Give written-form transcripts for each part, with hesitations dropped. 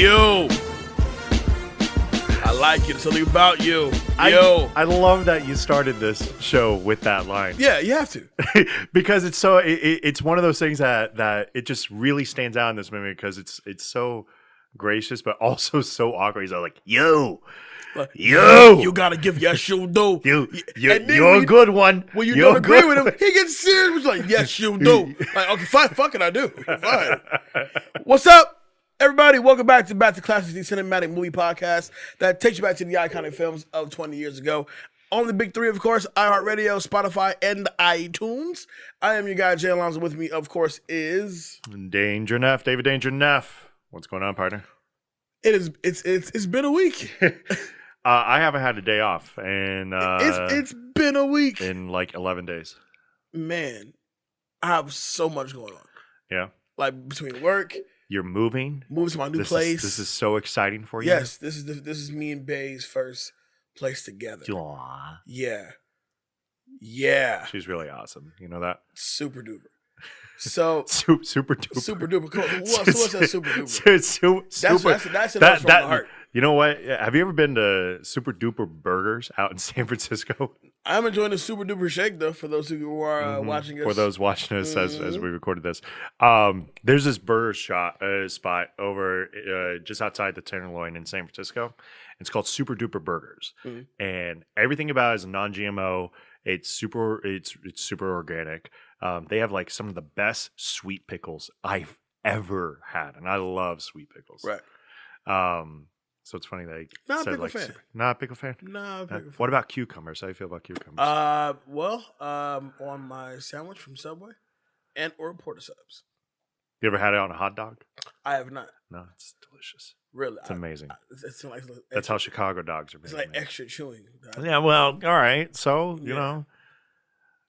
You. I like it. It's something about you. I love that you started this show with that line. Yeah, you have to. Because it's it's one of those things that it just really stands out in this movie because it's so gracious but also so awkward. He's like, yo. You gotta give yes you do. You're a good one. When you don't agree with him, he gets serious. He's like, yes you do. Like, okay, fine, fuck it, I do. Fine. What's up, everybody? Welcome back to Classics, the cinematic movie podcast that takes you back to the iconic films of 20 years ago. On the big three, of course, iHeartRadio, Spotify, and iTunes. I am your guy, Jay Alonso. With me, of course, is Danger Neff, David Danger Neff. What's going on, partner? It's been a week. I haven't had a day off, and it's been a week in like 11 days. Man, I have so much going on. Yeah, like between work. You're moving to my new place. This is so exciting for you. Yes, this is me and Bay's first place together. Aww. Yeah. She's really awesome. You know that? Super duper. So super duper. Super duper. What's that super duper? That's from the heart. You know what? Have you ever been to Super Duper Burgers out in San Francisco? I'm enjoying the Super Duper Shake though. For those who are watching us, for those watching us as we recorded this, there's this burger spot over just outside the Tenderloin in San Francisco. It's called Super Duper Burgers, and everything about it is non-GMO. It's super organic. They have like some of the best sweet pickles I've ever had, and I love sweet pickles. Right. So it's funny that you not said a pickle like fan. Not a pickle fan. No, pickle fan. What about cucumbers? How do you feel about cucumbers? On my sandwich from Subway and or porta subs. You ever had it on a hot dog? I have not. No, it's delicious. Really, it's amazing. It's like extra, that's how Chicago dogs are made. It's like extra chewing. Yeah, well, all right. So you know,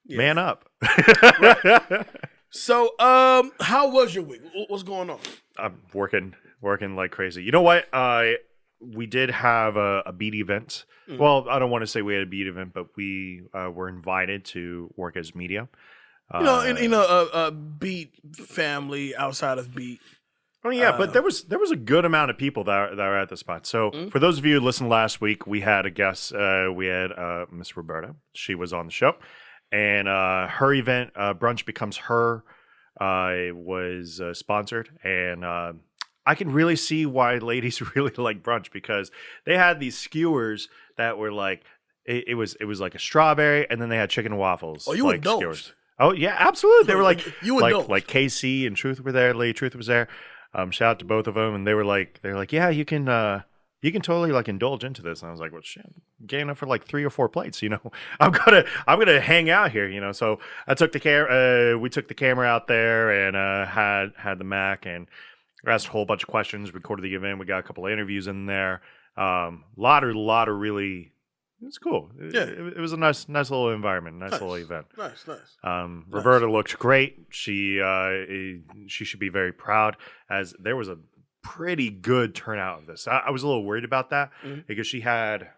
man up. Right. So, how was your week? What's going on? I'm working like crazy. You know what? We did have a beat event. Well, I don't want to say we had a beat event, but we were invited to work as media. A beat family outside of beat. Oh yeah, but there was a good amount of people that were at the spot. So for those of you who listened last week, we had a guest. We had Miss Roberta. She was on the show, and her event, Brunch Becomes Her, was sponsored, and I can really see why ladies really like brunch because they had these skewers that were like it was like a strawberry, and then they had chicken and waffles. Oh, you like indulged. Skewers. Oh yeah, absolutely. They were like like KC and Truth were there. Lady Truth was there. Shout out to both of them, and they were like, yeah, you can totally like indulge into this. And I was like, well, shit, I'm getting up for like 3 or 4 plates. You know, I'm gonna hang out here. You know, so I took we took the camera out there and had the Mac and asked a whole bunch of questions. Recorded the event. We got a couple of interviews in there. Lot of really. It's cool. It was a nice little environment, nice little event. Nice. Roberta looked great. She should be very proud, as there was a pretty good turnout of this. I was a little worried about that because she had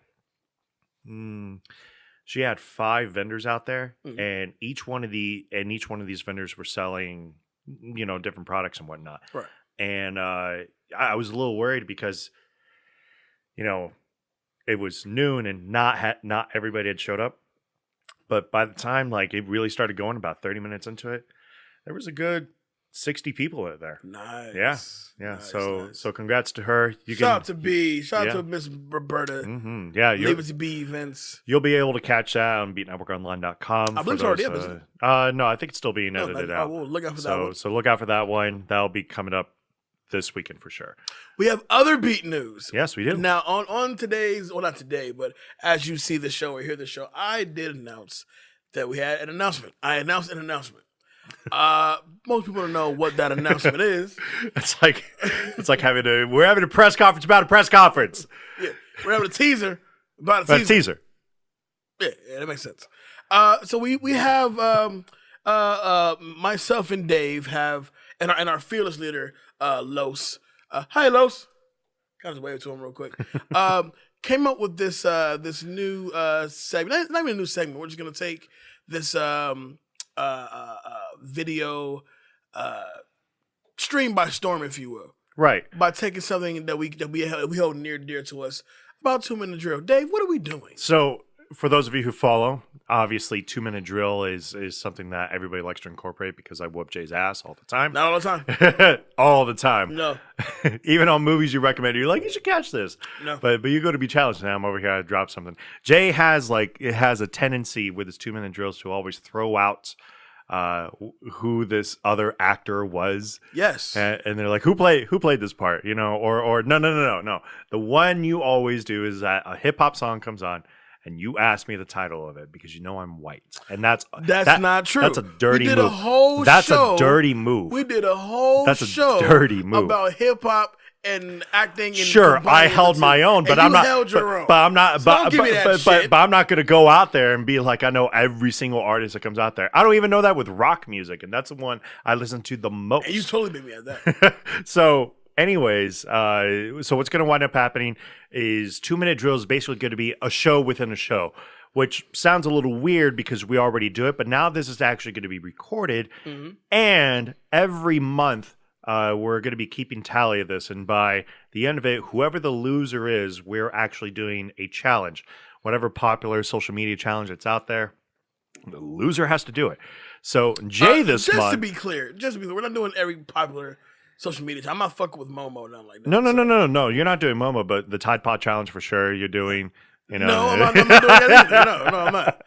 5 vendors out there, and each one of these vendors were selling, different products and whatnot. Right. And I was a little worried because, it was noon and not everybody had showed up. But by the time like it really started going, about 30 minutes into it, there was a good 60 people there. Nice. Yeah. Nice, So congrats to her. Shout out to Miss Roberta. Yeah. Leave it to be events. You'll be able to catch that on beatnetworkonline.com. I believe it's already up, isn't it? No, I think it's still being edited out. We'll look out for that one. So look out for that one. That'll be coming up this weekend for sure. We have other beat news. Yes, we do. Now, on today's, well, not today, but as you see the show or hear the show, I did announce that we had an announcement. I announced an announcement. Most people don't know what that announcement is. It's like we're having a press conference about a press conference. Yeah, we're having a teaser about a teaser. Yeah, that makes sense. So we have myself and Dave have and our fearless leader Los. Hi Los. Kind of just wave to him real quick. Came up with this new segment. It's not even a new segment. We're just gonna take this video stream by storm, if you will. Right. By taking something that we hold near and dear to us. About 2 Minute Drill. Dave, what are we doing? So, for those of you who follow, obviously 2 Minute Drill is something that everybody likes to incorporate because I whoop Jay's ass all the time. Not all the time. All the time. No. Even on movies you recommend, you're like, you should catch this. No. But you go to be challenged. Now I'm over here, I drop something. Jay has a tendency with his 2 Minute Drills to always throw out who this other actor was. Yes. And they're like, who played this part? Or no. The one you always do is that a hip hop song comes on and you ask me the title of it because you know I'm white. And that's not true. That's a dirty move. We did a whole that's show. A dirty move. We did a whole that's show a dirty move. about hip hop and acting. And sure, I held my own, but I'm not. Held your own. But I'm not. So but, don't give me that but, shit. but I'm not going to go out there and be like I know every single artist that comes out there. I don't even know that with rock music, and that's the one I listen to the most. And you totally made me at that. So, anyways, so what's going to wind up happening is 2 Minute Drill is basically going to be a show within a show, which sounds a little weird because we already do it, but now this is actually going to be recorded, and every month. We're going to be keeping tally of this, and by the end of it, whoever the loser is, we're actually doing a challenge. Whatever popular social media challenge that's out there, the loser has to do it. So Jay this month... Just to be clear, we're not doing every popular social media. I'm not fucking with Momo, nothing like that. No. You're not doing Momo, but the Tide Pod challenge for sure. You're doing... No, I'm not doing that either. No, I'm not.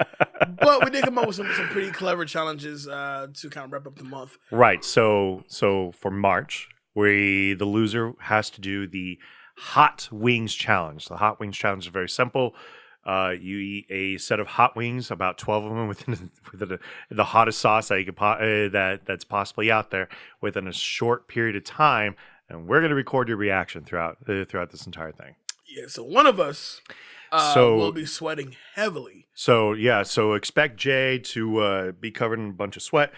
But we did come up with some pretty clever challenges to kind of wrap up the month. Right. So for March, the loser has to do the Hot Wings Challenge. The Hot Wings Challenge is very simple. You eat a set of hot wings, about 12 of them within the hottest sauce that you could that's possibly out there within a short period of time, and we're going to record your reaction throughout this entire thing. Yeah. So one of us. We'll be sweating heavily. So expect Jay to be covered in a bunch of sweat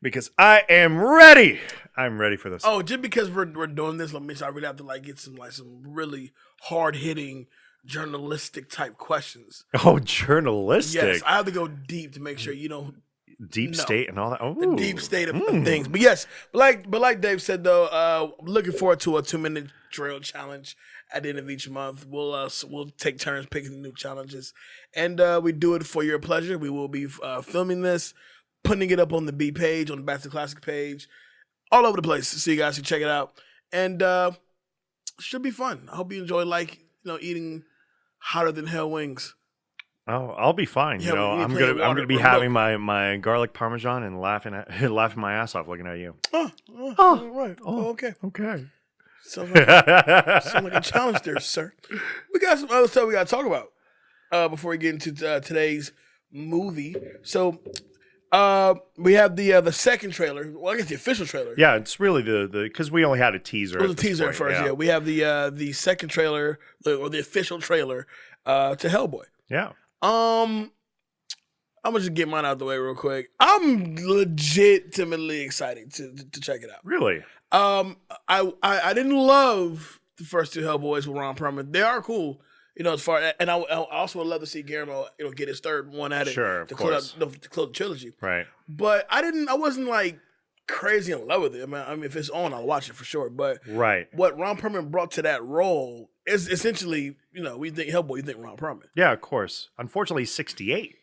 because I am ready. I'm ready for this. Oh, just because we're doing this, let me say I really have to get some really hard hitting journalistic type questions. Oh, journalistic. Yes, I have to go deep to make sure you don't. Deep state and all that. Oh, the deep state of things. But yes, but like Dave said though, I'm looking forward to a 2 Minute Drill challenge. At the end of each month, we'll take turns picking new challenges, and we do it for your pleasure. We will be filming this, putting it up on the B page, on the Back to Classic page, all over the place, so you guys can check it out. And it should be fun. I hope you enjoy eating hotter than hell wings. Oh, I'll be fine. Yeah, I'm gonna be having my garlic parmesan and laughing my ass off looking at you. All right. Okay. Sounds like a challenge there, sir. We got some other stuff we got to talk about before we get into today's movie. So we have the second trailer. Well, I guess the official trailer. Yeah, it's really the because we only had a teaser. It was a teaser at first. Yeah, we have the second trailer or the official trailer to Hellboy. Yeah. I'm gonna just get mine out of the way real quick. I'm legitimately excited to check it out. Really? I didn't love the first two Hellboys with Ron Perlman. They are cool, as far and I also would love to see Guillermo, get his third one at it. Sure, of course. To close the trilogy. Right. But I wasn't crazy in love with it. I mean, if it's on, I'll watch it for sure. But what Ron Perlman brought to that role is essentially, we think Hellboy, you think Ron Perlman. Yeah, of course. Unfortunately, he's 68.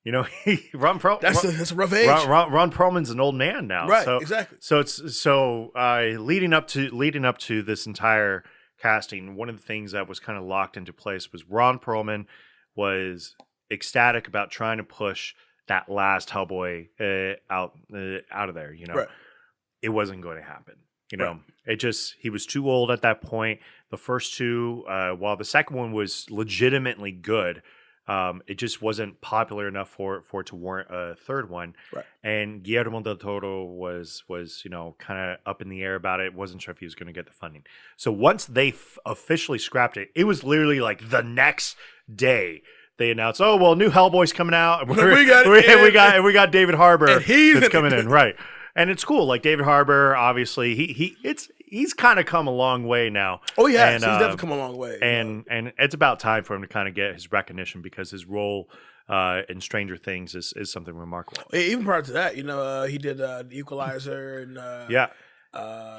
That's a rough age. Ron Perlman's an old man now, right? So, exactly. So it's leading up to this entire casting. One of the things that was kind of locked into place was Ron Perlman was ecstatic about trying to push that last Hellboy out of there. Right. It wasn't going to happen. Right. He was too old at that point. The first two, while the second one was legitimately good. It just wasn't popular enough for it to warrant a third one. Right. And Guillermo del Toro was kind of up in the air about it. Wasn't sure if he was going to get the funding. So once they officially scrapped it, it was literally the next day they announced, "Oh well, new Hellboy's coming out. We got David Harbour that's coming in." Right. And it's cool. David Harbour, obviously, he's kind of come a long way now. Oh, yeah, he's definitely come a long way. And it's about time for him to kind of get his recognition because his role in Stranger Things is something remarkable. Even prior to that, he did The Equalizer and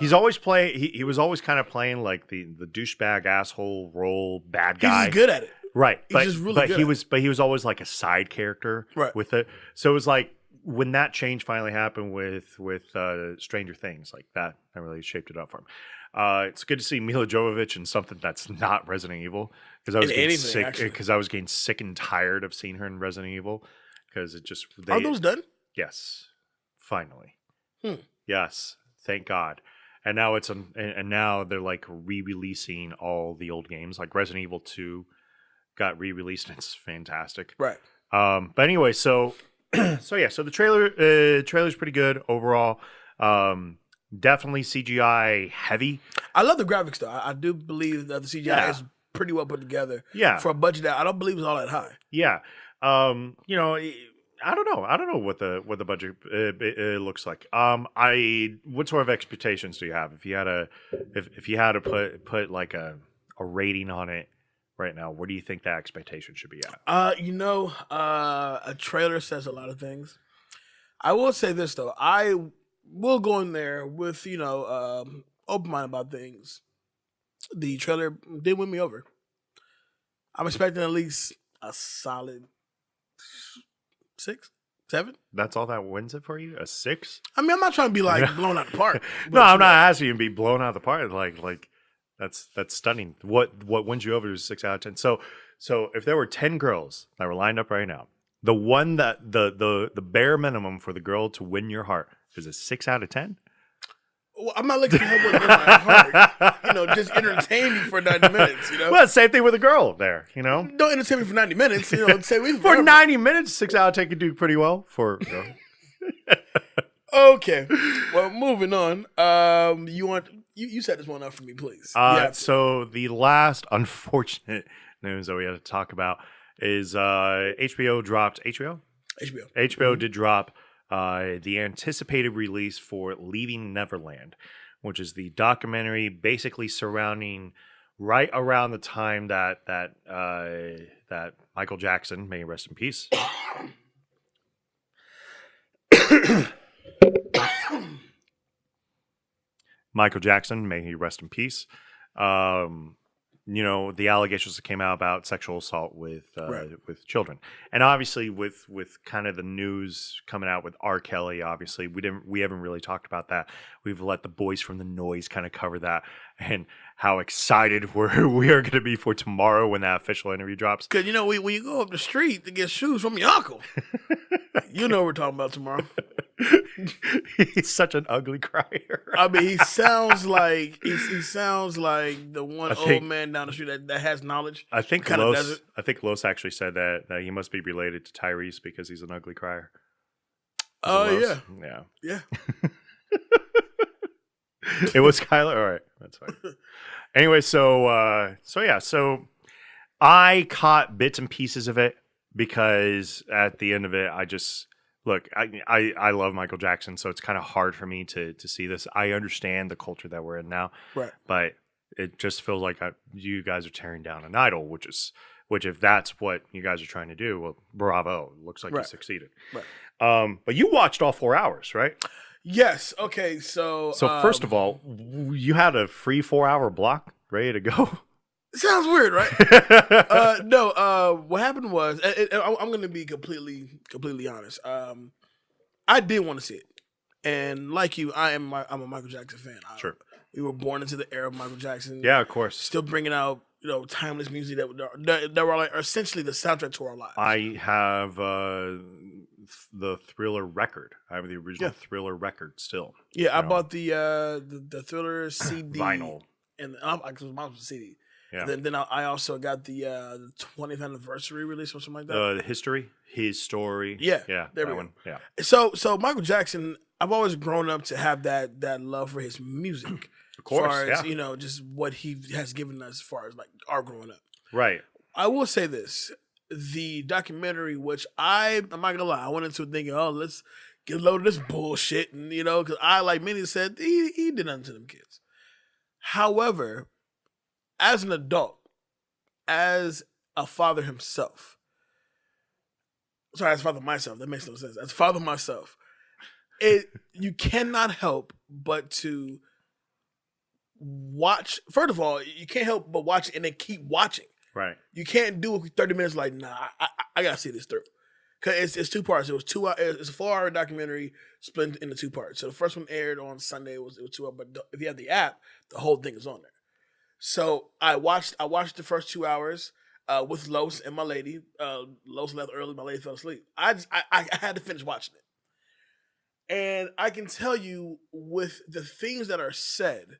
He's always he was always kind of playing like the douchebag asshole role, bad guy. He's good at it, right? He's just really good. But he was always like a side character, right? With it. So it was like when that change finally happened with Stranger Things, like that really shaped it up for him. It's good to see Mila Jovovich in something that's not Resident Evil because I was getting sick. Because I was getting sick and tired of seeing her in Resident Evil because it just are those done? Yes, finally. Yes, thank God. And now and now they're like re-releasing all the old games. Like Resident Evil 2 got re-released and it's fantastic. Right. But anyway, so the trailer's pretty good overall. Definitely CGI heavy. I love the graphics though. I do believe that the CGI is pretty well put together. Yeah. For a budget that I don't believe is all that high. Yeah. I don't know. I don't know what the budget looks like. What sort of expectations do you have? If you had to put like a rating on it right now, where do you think that expectation should be at? A trailer says a lot of things. I will say this though. I will go in there with open mind about things. The trailer did win me over. I'm expecting at least a solid 6, 7. That's all that wins it for you? A 6? I mean, I'm not trying to be like blown out of the park. No, I'm not asking you to be blown out of the park. Like that's stunning. What wins you over is 6 out of 10. So if there were 10 girls that were lined up right now, the one that the bare minimum for the girl to win your heart is a 6 out of 10. Well, I'm not looking for her to win my heart. Just entertain me for 90 minutes. Well, same thing with a girl there. Don't entertain me for 90 minutes. Say we for 90 minutes, 6 out of 10 could do pretty well for. Okay, well, moving on. You set this one up for me, please. So the last unfortunate news that we had to talk about is HBO dropped HBO. HBO did drop the anticipated release for Leaving Neverland, which is the documentary basically surrounding right around the time that Michael Jackson, may he rest in peace. Michael Jackson, may he rest in peace. The allegations that came out about sexual assault with children, and obviously with kind of the news coming out with R. Kelly. Obviously, we haven't really talked about that. We've let the boys from the Noise kind of cover that, and how excited we are going to be for tomorrow when that official interview drops. Because when you go up the street to get shoes from your uncle, what we're talking about tomorrow. He's such an ugly crier. I mean, he sounds like the one old man down the street that has knowledge. I think Los actually said that he must be related to Tyrese because he's an ugly crier. Oh yeah. It was Kyler. All right, that's fine. Anyway, so I caught bits and pieces of it because at the end of it, I just. Look, I love Michael Jackson, so it's kind of hard for me to see this. I understand the culture that we're in now, right? But it just feels like you guys are tearing down an idol, which if that's what you guys are trying to do, well, bravo! Looks like you succeeded. Right. But you watched all 4 hours, right? Yes. Okay. So first of all, you had a free 4-hour block ready to go. Sounds weird, right? No. What happened was, I'm going to be completely honest. I did want to see it, and like you, I'm a Michael Jackson fan. Sure. We were born into the era of Michael Jackson. Yeah, of course. Still bringing out timeless music that were like essentially the soundtrack to our lives. I have the Thriller record. I have the original Thriller record still. Yeah, I bought the Thriller CD vinyl, and because mine was a CD. Yeah. Then I also got the 20th anniversary release or something like that. His story. Yeah, there we go. Yeah. So Michael Jackson, I've always grown up to have that love for his music. Of course, as far as, just what he has given us as far as like our growing up. Right. I will say this: the documentary, which I'm not gonna lie, I went into it thinking, oh, let's get a load of this bullshit, and because I, like many said, he did nothing to them kids. However, as an adult, as a father himself, as a father myself, that makes no sense. As a father myself, You cannot help but to watch. First of all, you can't help but watch it and then keep watching. Right. You can't do 30 minutes like, nah, I gotta see this through. Cause it's 2 parts. It's a 4-hour documentary split into 2 parts. So the first one aired on Sunday. It was 2 hours. But if you have the app, the whole thing is on there. So I watched the first 2 hours with Los and my lady. Los left early. My lady fell asleep. I had to finish watching it, and I can tell you with the things that are said,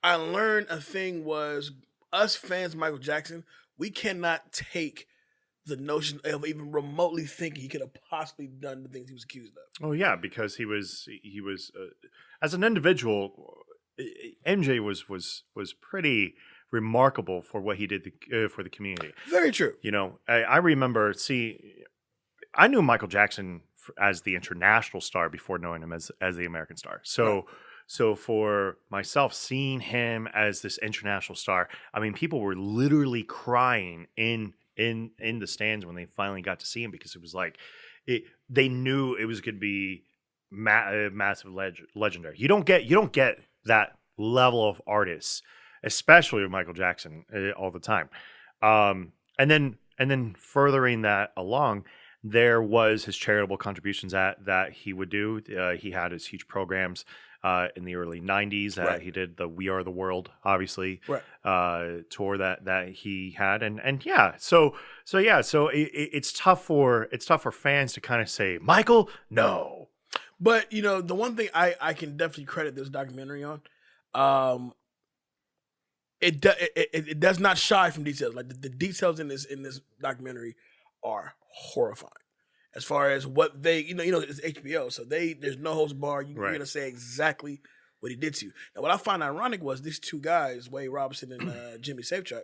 I learned a thing was us fans of Michael Jackson, we cannot take the notion of even remotely thinking he could have possibly done the things he was accused of. Oh yeah, because he was as an individual, MJ was pretty remarkable for what he did for the community. Very true. You know, I remember. I knew Michael Jackson as the international star before knowing him as the American star. So. Right. So for myself, seeing him as this international star, I mean, people were literally crying in the stands when they finally got to see him, because it was like they knew it was going to be massive legendary. You don't get that level of artists, especially with Michael Jackson, all the time. And then furthering that along, there was his charitable contributions that he would do. He had his huge programs in the early 90s. Right. He did the We Are the World, obviously, right. Tour that he had. And yeah, so it's tough for fans to kind of say, Michael, no. But, you know, the one thing I can definitely credit this documentary on, it does not shy from details. Like the details in this documentary are horrifying. As far as what they, it's HBO, so there's no holds barred. You're gonna say exactly what he did to you. Now, what I find ironic was these 2 guys, Wade Robinson and Jimmy Safechuck,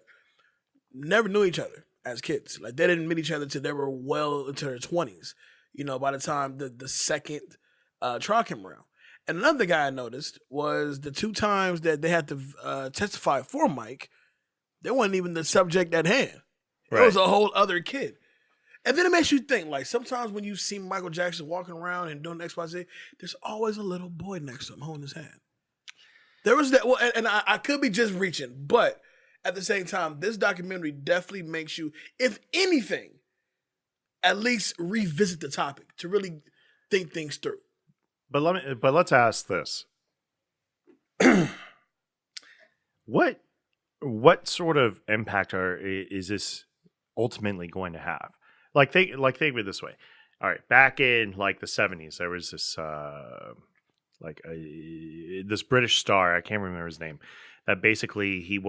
never knew each other as kids. Like they didn't meet each other till they were well into their 20s. You know, by the time the second trial came around. And another guy I noticed was the 2 times that they had to testify for Mike, they wasn't even the subject at hand. It was a whole other kid. And then it makes you think, like, sometimes when you see Michael Jackson walking around and doing XYZ, there's always a little boy next to him holding his hand. There was that, well, and I could be just reaching, but at the same time, this documentary definitely makes you, if anything, at least revisit the topic to really think things through. But let's ask this: what sort of impact is this ultimately going to have? Like think of it this way. All right, back in like the 70s, there was this this British star, I can't remember his name, that basically he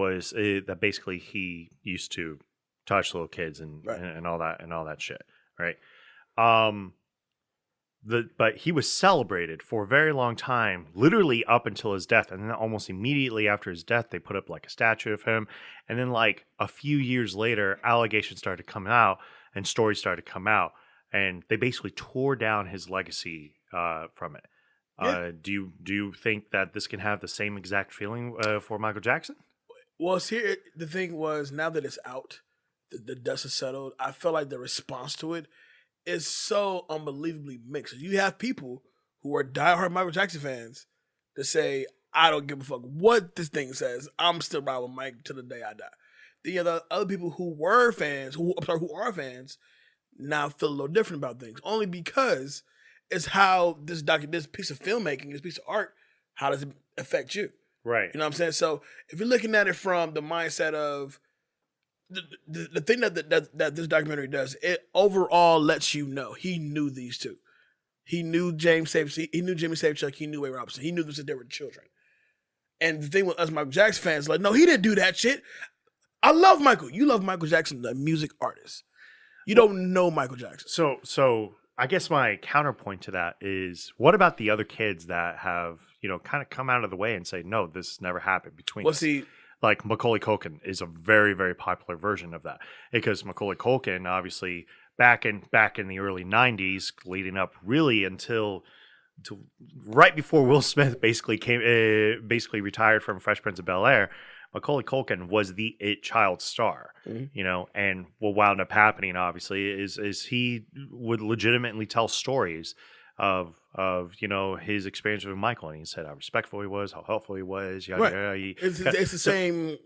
used to touch little kids and all that shit, right? But he was celebrated for a very long time, literally up until his death, and then almost immediately after his death, they put up like a statue of him, and then like a few years later, allegations started coming out and stories started to come out, and they basically tore down his legacy from it. Yeah. Do you think that this can have the same exact feeling for Michael Jackson? Well, the thing was, now that it's out, the dust is settled, I feel like the response to it is so unbelievably mixed. You have people who are diehard Michael Jackson fans that say, I don't give a fuck what this thing says. I'm still riding with Mike to the day I die. Then you have the other people who are fans, now feel a little different about things. Only because it's how this piece of filmmaking, this piece of art, how does it affect you? Right. You know what I'm saying? So if you're looking at it from the mindset of the thing that this documentary does, it overall lets you know he knew these 2. He knew Jimmy Safechuck, he knew Wade Robinson, he knew that they were children. And the thing with us Michael Jackson fans, like, no, he didn't do that shit. I love Michael. You love Michael Jackson, the music artist. You don't know Michael Jackson. So I guess my counterpoint to that is, what about the other kids that have, kind of come out of the way and say, no, this never happened between us? See, like Macaulay Culkin is a very, very popular version of that, because Macaulay Culkin, obviously, back in the early 90s, leading up really until right before Will Smith basically retired from Fresh Prince of Bel-Air, Macaulay Culkin was the child star, you know, and what wound up happening, obviously, is he would legitimately tell stories of you know, his experience with Michael, and he said how respectful he was, how helpful he was. Yada, right. yada. It's the same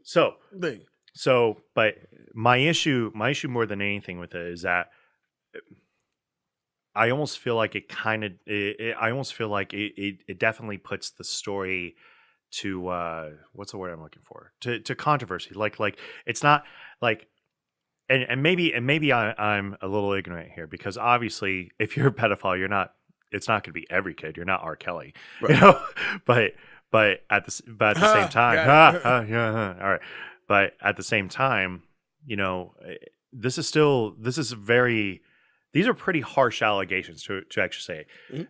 thing. So, but my issue more than anything with it is that I almost feel like it definitely puts the story to what's the word I'm looking for? To controversy. Like it's not like and maybe I'm a little ignorant here, because obviously if you're a pedophile, it's not going to be every kid. You're not R. Kelly, right. You know. But at the same time, all right. But at the same time, you know, these are pretty harsh allegations to actually say. Mm-hmm.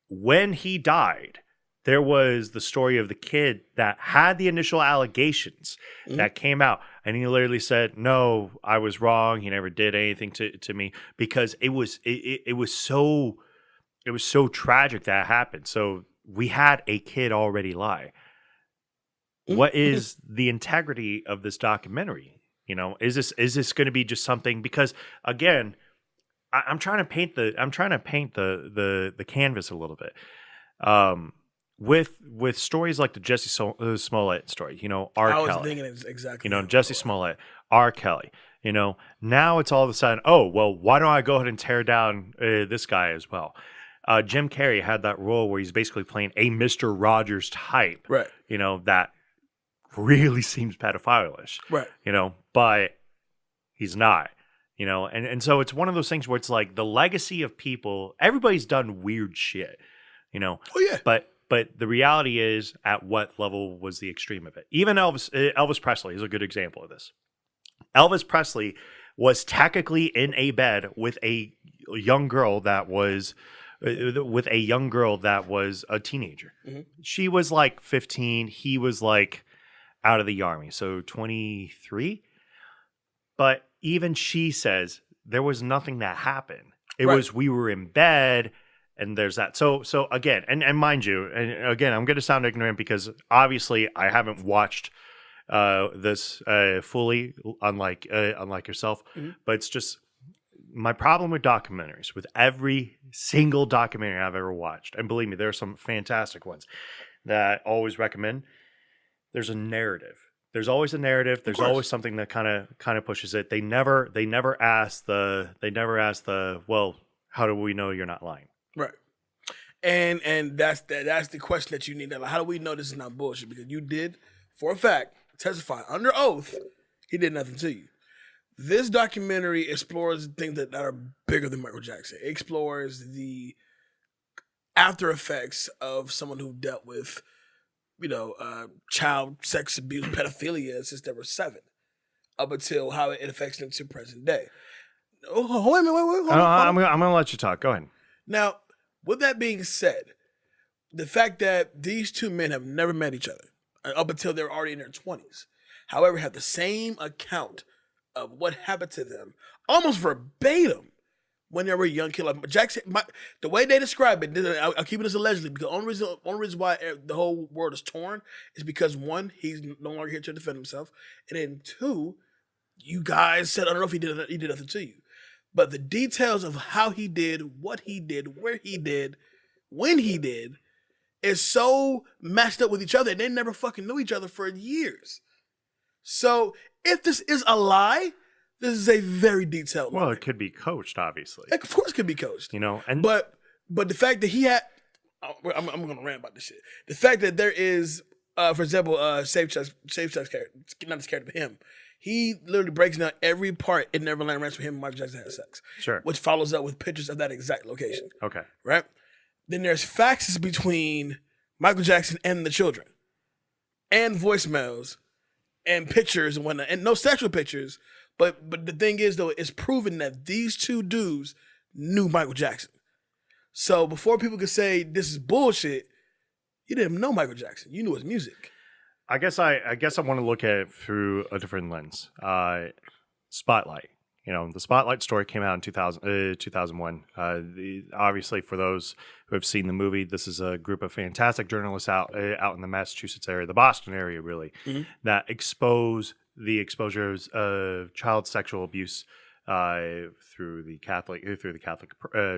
When he died, there was the story of the kid that had the initial allegations that came out, and he literally said, "No, I was wrong. He never did anything to me," because it was so tragic that happened. So we had a kid already lie. What is the integrity of this documentary? You know, is this going to be just something? Because again, I'm trying to paint the canvas a little bit. With stories like the Jesse Smollett story, you know, R. Kelly. I was thinking exactly. You know, Jesse Smollett, R. Kelly. You know, now it's all of a sudden, oh well, why don't I go ahead and tear down this guy as well? Jim Carrey had that role where he's basically playing a Mr. Rogers type, right? You know, that really seems pedophile-ish, right? You know, but he's not. You know, and so it's one of those things where it's like the legacy of people. Everybody's done weird shit, you know. Oh yeah. But the reality is, at what level was the extreme of it? Even Elvis Presley is a good example of this. Elvis Presley was technically in a bed with a young girl that was a teenager. Mm-hmm. She was like 15. He was like out of the army, so 23. But even she says there was nothing that happened. It was, we were in bed, and there's that. So again, and mind you, and again, I'm going to sound ignorant because obviously I haven't watched this fully, unlike yourself. Mm-hmm. But it's just my problem with documentaries, with every single documentary I've ever watched, and believe me, there are some fantastic ones that I always recommend. There's a narrative. There's always a narrative. There's always something that kind of pushes it. They never ask the well, how do we know you're not lying? Right. And that's the question that you need. Like, how do we know this is not bullshit? Because you did, for a fact, testify under oath, he did nothing to you. This documentary explores things that are bigger than Michael Jackson. It explores the after effects of someone who dealt with, you know, child sex abuse, pedophilia since they were 7, up until how it affects them to present day. Oh, wait a minute, hold on. I'm going to let you talk. Go ahead. Now, with that being said, the fact that these two men have never met each other up until they're already in their 20s, however, have the same account of what happened to them, almost verbatim, when they were a young kid. Like Jackson, the way they describe it, I'll keep it as allegedly, because the only reason why the whole world is torn is because, one, he's no longer here to defend himself, and then 2, you guys said, I don't know if he did nothing to you. But the details of how he did, what he did, where he did, when he did, is so matched up with each other, and they never fucking knew each other for years. So if this is a lie, this is a very detailed lie. Well, it could be coached, obviously. Like, of course it could be coached. You know, but the fact that he had, I'm going to rant about this shit. The fact that there is, for example, Safe Chuck's character, not his character, but him. He literally breaks down every part in Neverland Ranch where him and Michael Jackson had sex. Sure. Which follows up with pictures of that exact location. Okay. Right? Then there's faxes between Michael Jackson and the children. And voicemails. And pictures and whatnot. And no sexual pictures. But the thing is, though, it's proven that these two dudes knew Michael Jackson. So before people could say this is bullshit, you didn't know Michael Jackson. You knew his music. I guess I want to look at it through a different lens. Spotlight. the Spotlight story came out in 2001. Obviously, for those who have seen the movie, this is a group of fantastic journalists out in the Massachusetts area, the Boston area, really, that expose the exposures of child sexual abuse through the Catholic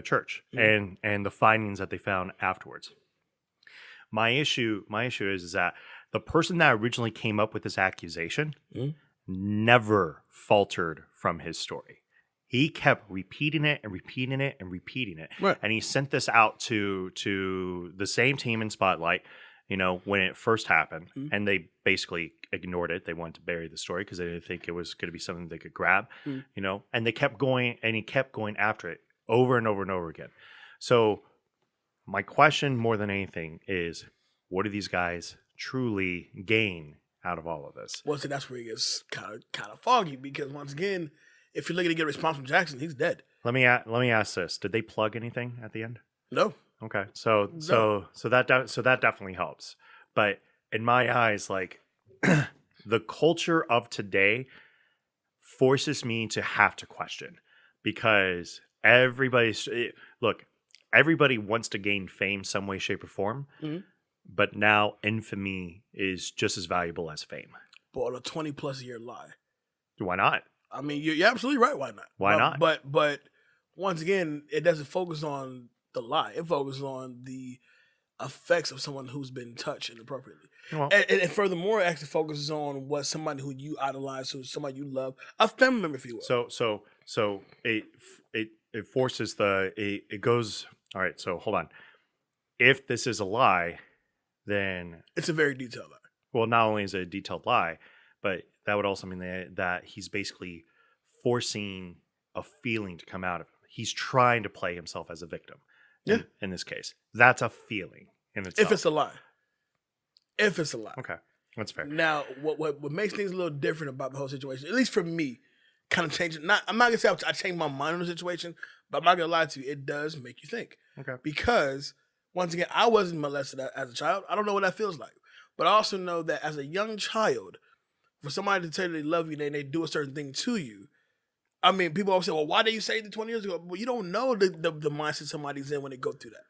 Church and the findings that they found afterwards. My issue is that the person that originally came up with this accusation never faltered from his story. He kept repeating it and repeating it and repeating it. Right. And he sent this out to the same team in Spotlight, when it first happened. And they basically ignored it. They wanted to bury the story because they didn't think it was going to be something they could grab, and they kept going, and he kept going after it over and over and over again. So my question more than anything is, what do these guys truly gain out of all of this? Well, see, that's where it gets kind of foggy, because once again, if you're looking to get a response from Jackson, he's dead. Let me ask this: did they plug anything at the end? No. Okay, so that definitely helps. But in my eyes, like the culture of today forces me to have to question, because everybody wants to gain fame some way, shape, or form. But now infamy is just as valuable as fame. But a 20+ year lie. Why not? I mean, you're absolutely right. Why not? Why not? But once again, it doesn't focus on the lie. It focuses on the effects of someone who's been touched inappropriately. Well, and furthermore, it actually focuses on what somebody who you idolize, who somebody you love, a family member, if you will. So it forces it goes. All right. So hold on. If this is a lie, then it's a very detailed lie. Well, not only is it a detailed lie, but that would also mean that he's basically forcing a feeling to come out of him. He's trying to play himself as a victim. In this case, that's a feeling in itself. If it's a lie. Okay, that's fair. Now, what makes things a little different about the whole situation, at least for me, kind of changing. I'm not gonna say I changed my mind on the situation, but I'm not gonna lie to you. It does make you think. Okay. Because once again, I wasn't molested as a child. I don't know what that feels like, but I also know that as a young child, for somebody to tell you they love you and they do a certain thing to you. I mean, people always say, well, why did you say that 20 years ago? Well, you don't know the mindset somebody's in when they go through that.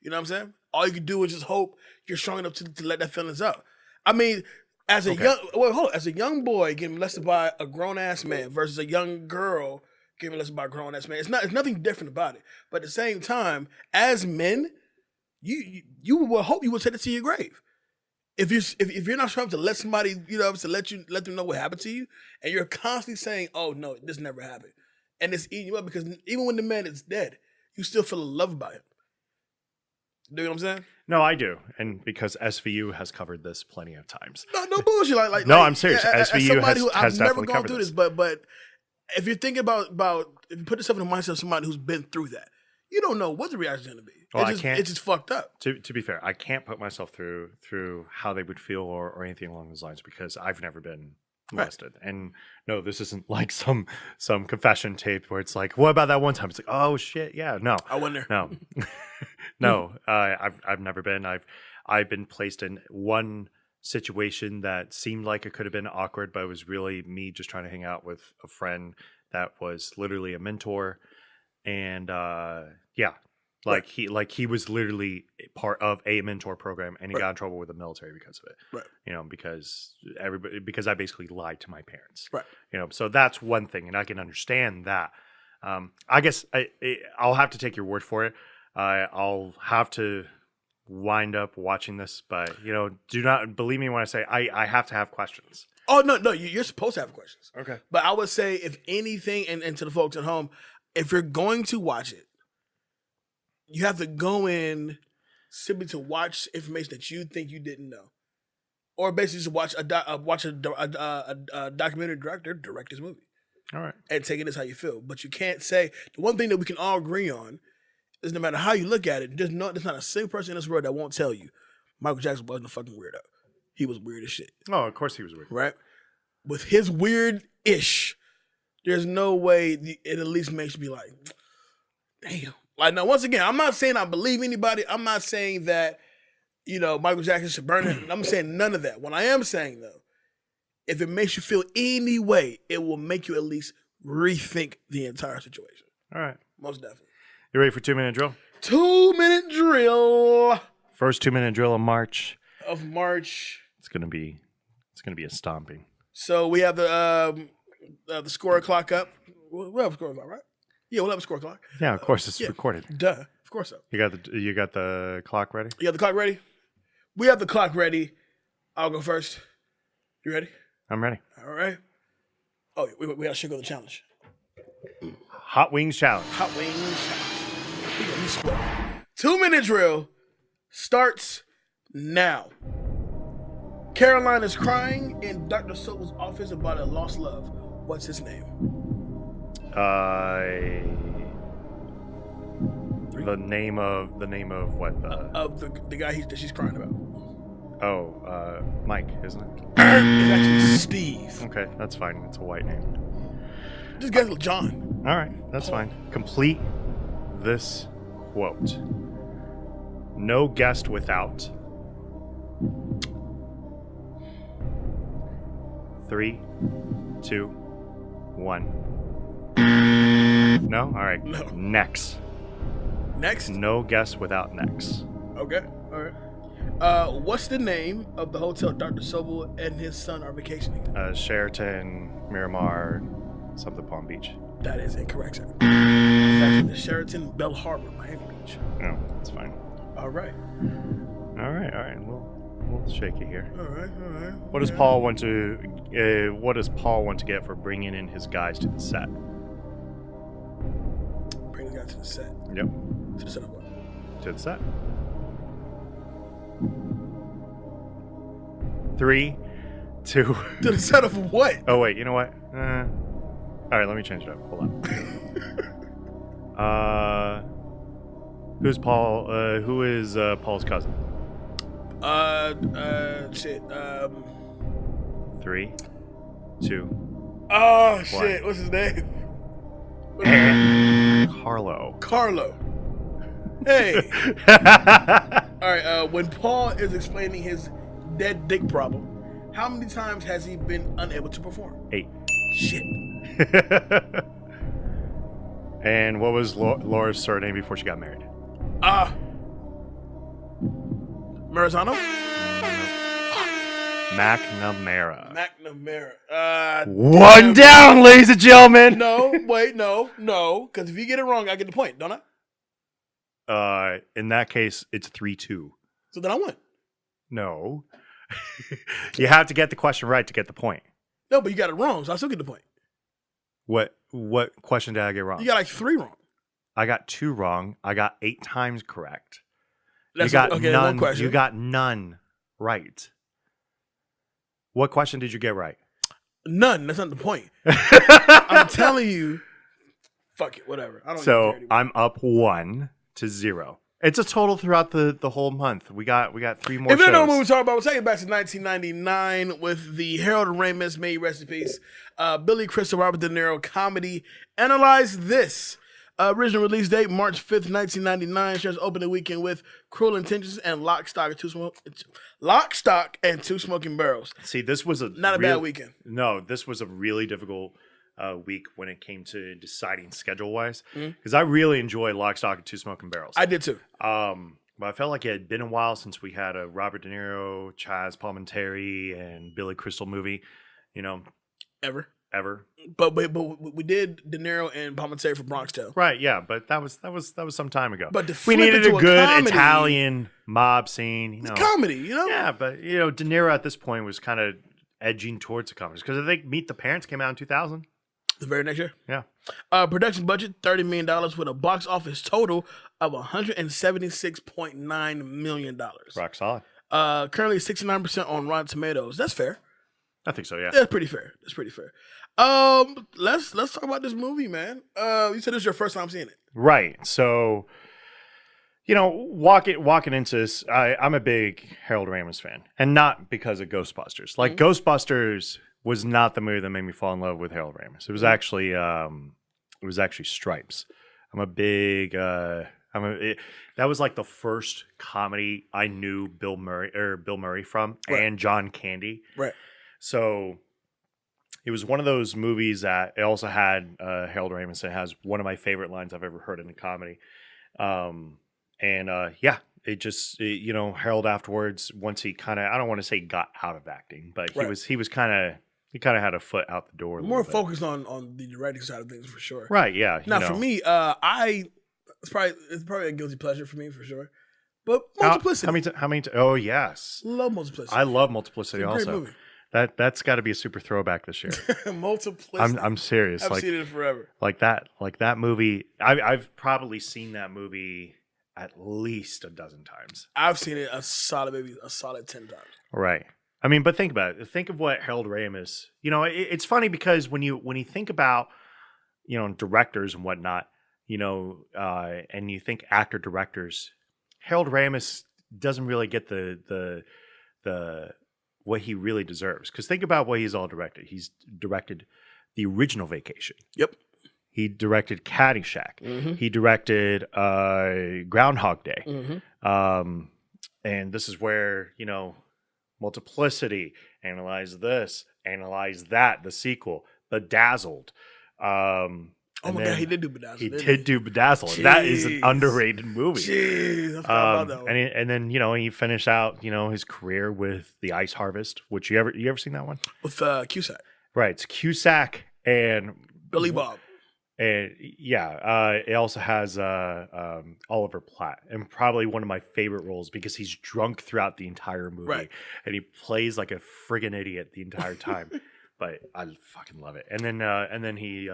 You know what I'm saying? All you can do is just hope you're strong enough to let that feelings out. I mean, as a young boy getting molested by a grown-ass man versus a young girl getting molested by a grown-ass man, it's nothing different about it. But at the same time, as men, you will hope you will take it to your grave. If you're not strong enough to let somebody, to let them know what happened to you, and you're constantly saying, "Oh no, this never happened," and it's eating you up, because even when the man is dead, you still feel love by him. Do you know what I'm saying? No, I do, and because SVU has covered this plenty of times. No bullshit. I'm serious. SVU has I've never definitely gone covered through this. But if you're thinking about if you put yourself in the mindset of somebody who's been through that, you don't know what the reaction is going to be. Well, it's just fucked up. To be fair, I can't put myself through how they would feel or anything along those lines, because I've never been molested. Right. And no, this isn't like some confession tape where it's like, what about that one time? It's like, oh shit, yeah, no. I wonder. No. No, I've never been. I've been placed in one situation that seemed like it could have been awkward, but it was really me just trying to hang out with a friend that was literally a mentor. And he was literally part of a mentor program, and he got in trouble with the military because of it. Right. Because I basically lied to my parents. Right. So that's one thing, and I can understand that. I guess I'll have to take your word for it. I'll have to wind up watching this, but do not believe me when I say I have to have questions. Oh no, you're supposed to have questions. Okay. But I would say, if anything, and to the folks at home, if you're going to watch it, you have to go in simply to watch information that you think you didn't know, or basically just watch a documentary director direct this movie. All right. And take it as how you feel. But you can't say, the one thing that we can all agree on is, no matter how you look at it, there's not a single person in this world that won't tell you Michael Jackson wasn't a fucking weirdo. He was weird as shit. Oh, of course he was weird. Right? With his weird-ish, there's no way it at least makes you be like, damn. Like, now, once again, I'm not saying I believe anybody. I'm not saying that, Michael Jackson should burn it. I'm saying none of that. What I am saying, though, if it makes you feel any way, it will make you at least rethink the entire situation. All right. Most definitely. You ready for 2-minute drill? 2-minute drill. First 2-minute drill of March. It's gonna be a stomping. So we have the score clock up. We'll have a score clock, right? Yeah, we'll have a score clock. Yeah, of course it's recorded. Duh, of course so. You got the clock ready? You got the clock ready? We have the clock ready. I'll go first. You ready? I'm ready. All right. Oh, we got to go the challenge. Hot Wings Challenge. Hot Wings Challenge. 2-minute drill starts now. Caroline is crying in Dr. Sobel's office about a lost love. What's his name? The name of what? Of the guy that she's crying about. Oh, Mike, isn't it? It's actually Steve. Okay, that's fine. It's a white name. This guy's John. All right, that's fine. Complete this quote. No guest without. 3, 2, 1. No? All right. No. Next. No guest without next. Okay. All right. What's the name of the hotel Dr. Sobel and his son are vacationing? Sheraton, Miramar, something Palm Beach. That is incorrect, sir. It's actually the Sheraton Bell Harbor, Miami Beach. No, that's fine. All right. We'll shake it here. All right. What does Paul want to get for bringing in his guys to the set? Bring the guy to the set. Yep. To the set of what? To the set. 3, 2. To the set of what? Oh wait, you know what? All right, let me change it up. Hold on. Who's Paul? Who is Paul's cousin? Shit. 3, 2. Oh 1. shit! What's his name? Carlo. Hey. All right. When Paul is explaining his dead dick problem, how many times has he been unable to perform? 8. Shit. And what was Laura's surname before she got married? Marizano? McNamara. One down, ladies and gentlemen. No, because if you get it wrong, I get the point, don't I? In that case, it's 3-2. So then I win. No. You have to get the question right to get the point. No, but you got it wrong, so I still get the point. What question did I get wrong? You got like 3 wrong. I got 2 wrong. I got 8 times correct. None. One question. You got none right. What question did you get right? None. That's not the point. I'm telling you. Fuck it. Whatever. I don't. So I'm up 1-0. It's a total throughout the whole month. We got 3 more shows. If you don't know what we're talking about, we're taking it back to 1999 with the Harold Ramis, may he rest in peace, Billy Crystal, Robert De Niro comedy. Analyze This. Original release date, March 5th, 1999. Shares opening weekend with Cruel Intentions and Lock, Stock, and Two Smoking Barrels. See, this was not a bad weekend. No, this was a really difficult week when it came to deciding schedule-wise. Because I really enjoyed Lock, Stock, and Two Smoking Barrels. I did too. But I felt like it had been a while since we had a Robert De Niro, Chaz Palminteri, and Billy Crystal movie. You know, ever. But we did De Niro and Palminteri for Bronx Tale. Right, yeah, but that was some time ago. But we needed a good Italian mob scene. It's comedy, you know. Yeah, but De Niro at this point was kind of edging towards the comedies because I think Meet the Parents came out in 2000. The very next year. Yeah. Production budget $30 million with a box office total of $176.9 million. Rock solid. Currently 69% on Rotten Tomatoes. That's fair. I think so. Yeah. That's pretty fair. Let's talk about this movie, man. You said this is your first time seeing it, right? So, walking into this, I'm a big Harold Ramis fan, and not because of Ghostbusters. Like Ghostbusters was not the movie that made me fall in love with Harold Ramis. It was actually, Stripes. I'm a big. That was like the first comedy I knew Bill Murray from, right, and John Candy. Right. So it was one of those movies that it also had Harold Ramis. It has one of my favorite lines I've ever heard in a comedy. It just Harold afterwards, once he kind of, I don't want to say got out of acting, but he kind of had a foot out the door. More focused on the directing side of things for sure. Right? Yeah. Now for me, it's probably a guilty pleasure for me for sure. But Multiplicity. How many? Oh yes, love Multiplicity. I love Multiplicity it's a great also. Movie. That's got to be a super throwback this year. Multiplicity. I'm serious. I've seen it forever. Like that movie. I've probably seen that movie at least a dozen times. I've seen it a solid 10 times. Right. I mean, but think about it. Think of what Harold Ramis. It's funny because when you think about directors and whatnot, and you think actor directors, Harold Ramis doesn't really get the what he really deserves. Because think about what he's all directed. He's directed the original Vacation. Yep. He directed Caddyshack. Mm-hmm. He directed Groundhog Day. Mm-hmm. And this is where, Multiplicity, analyze this, analyze that, the sequel, Bedazzled. Oh my God, he did do Bedazzled. He did do Bedazzled. That is an underrated movie. Jeez, I forgot about that one. And then he finished out his career with The Ice Harvest, which you ever seen that one? With Cusack. Right, it's Cusack and Billy Bob. And it also has Oliver Platt, and probably one of my favorite roles because he's drunk throughout the entire movie, and he plays like a friggin' idiot the entire time. But I fucking love it. And then he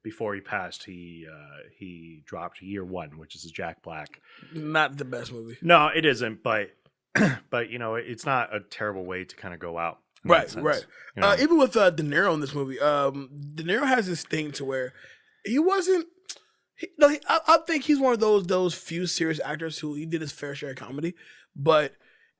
before he passed, he dropped Year One, which is a Jack Black. Not the best movie. No, it isn't. But it's not a terrible way to kind of go out. Right. Even with De Niro in this movie, De Niro has this thing to where he wasn't. I think he's one of those few serious actors who he did his fair share of comedy, but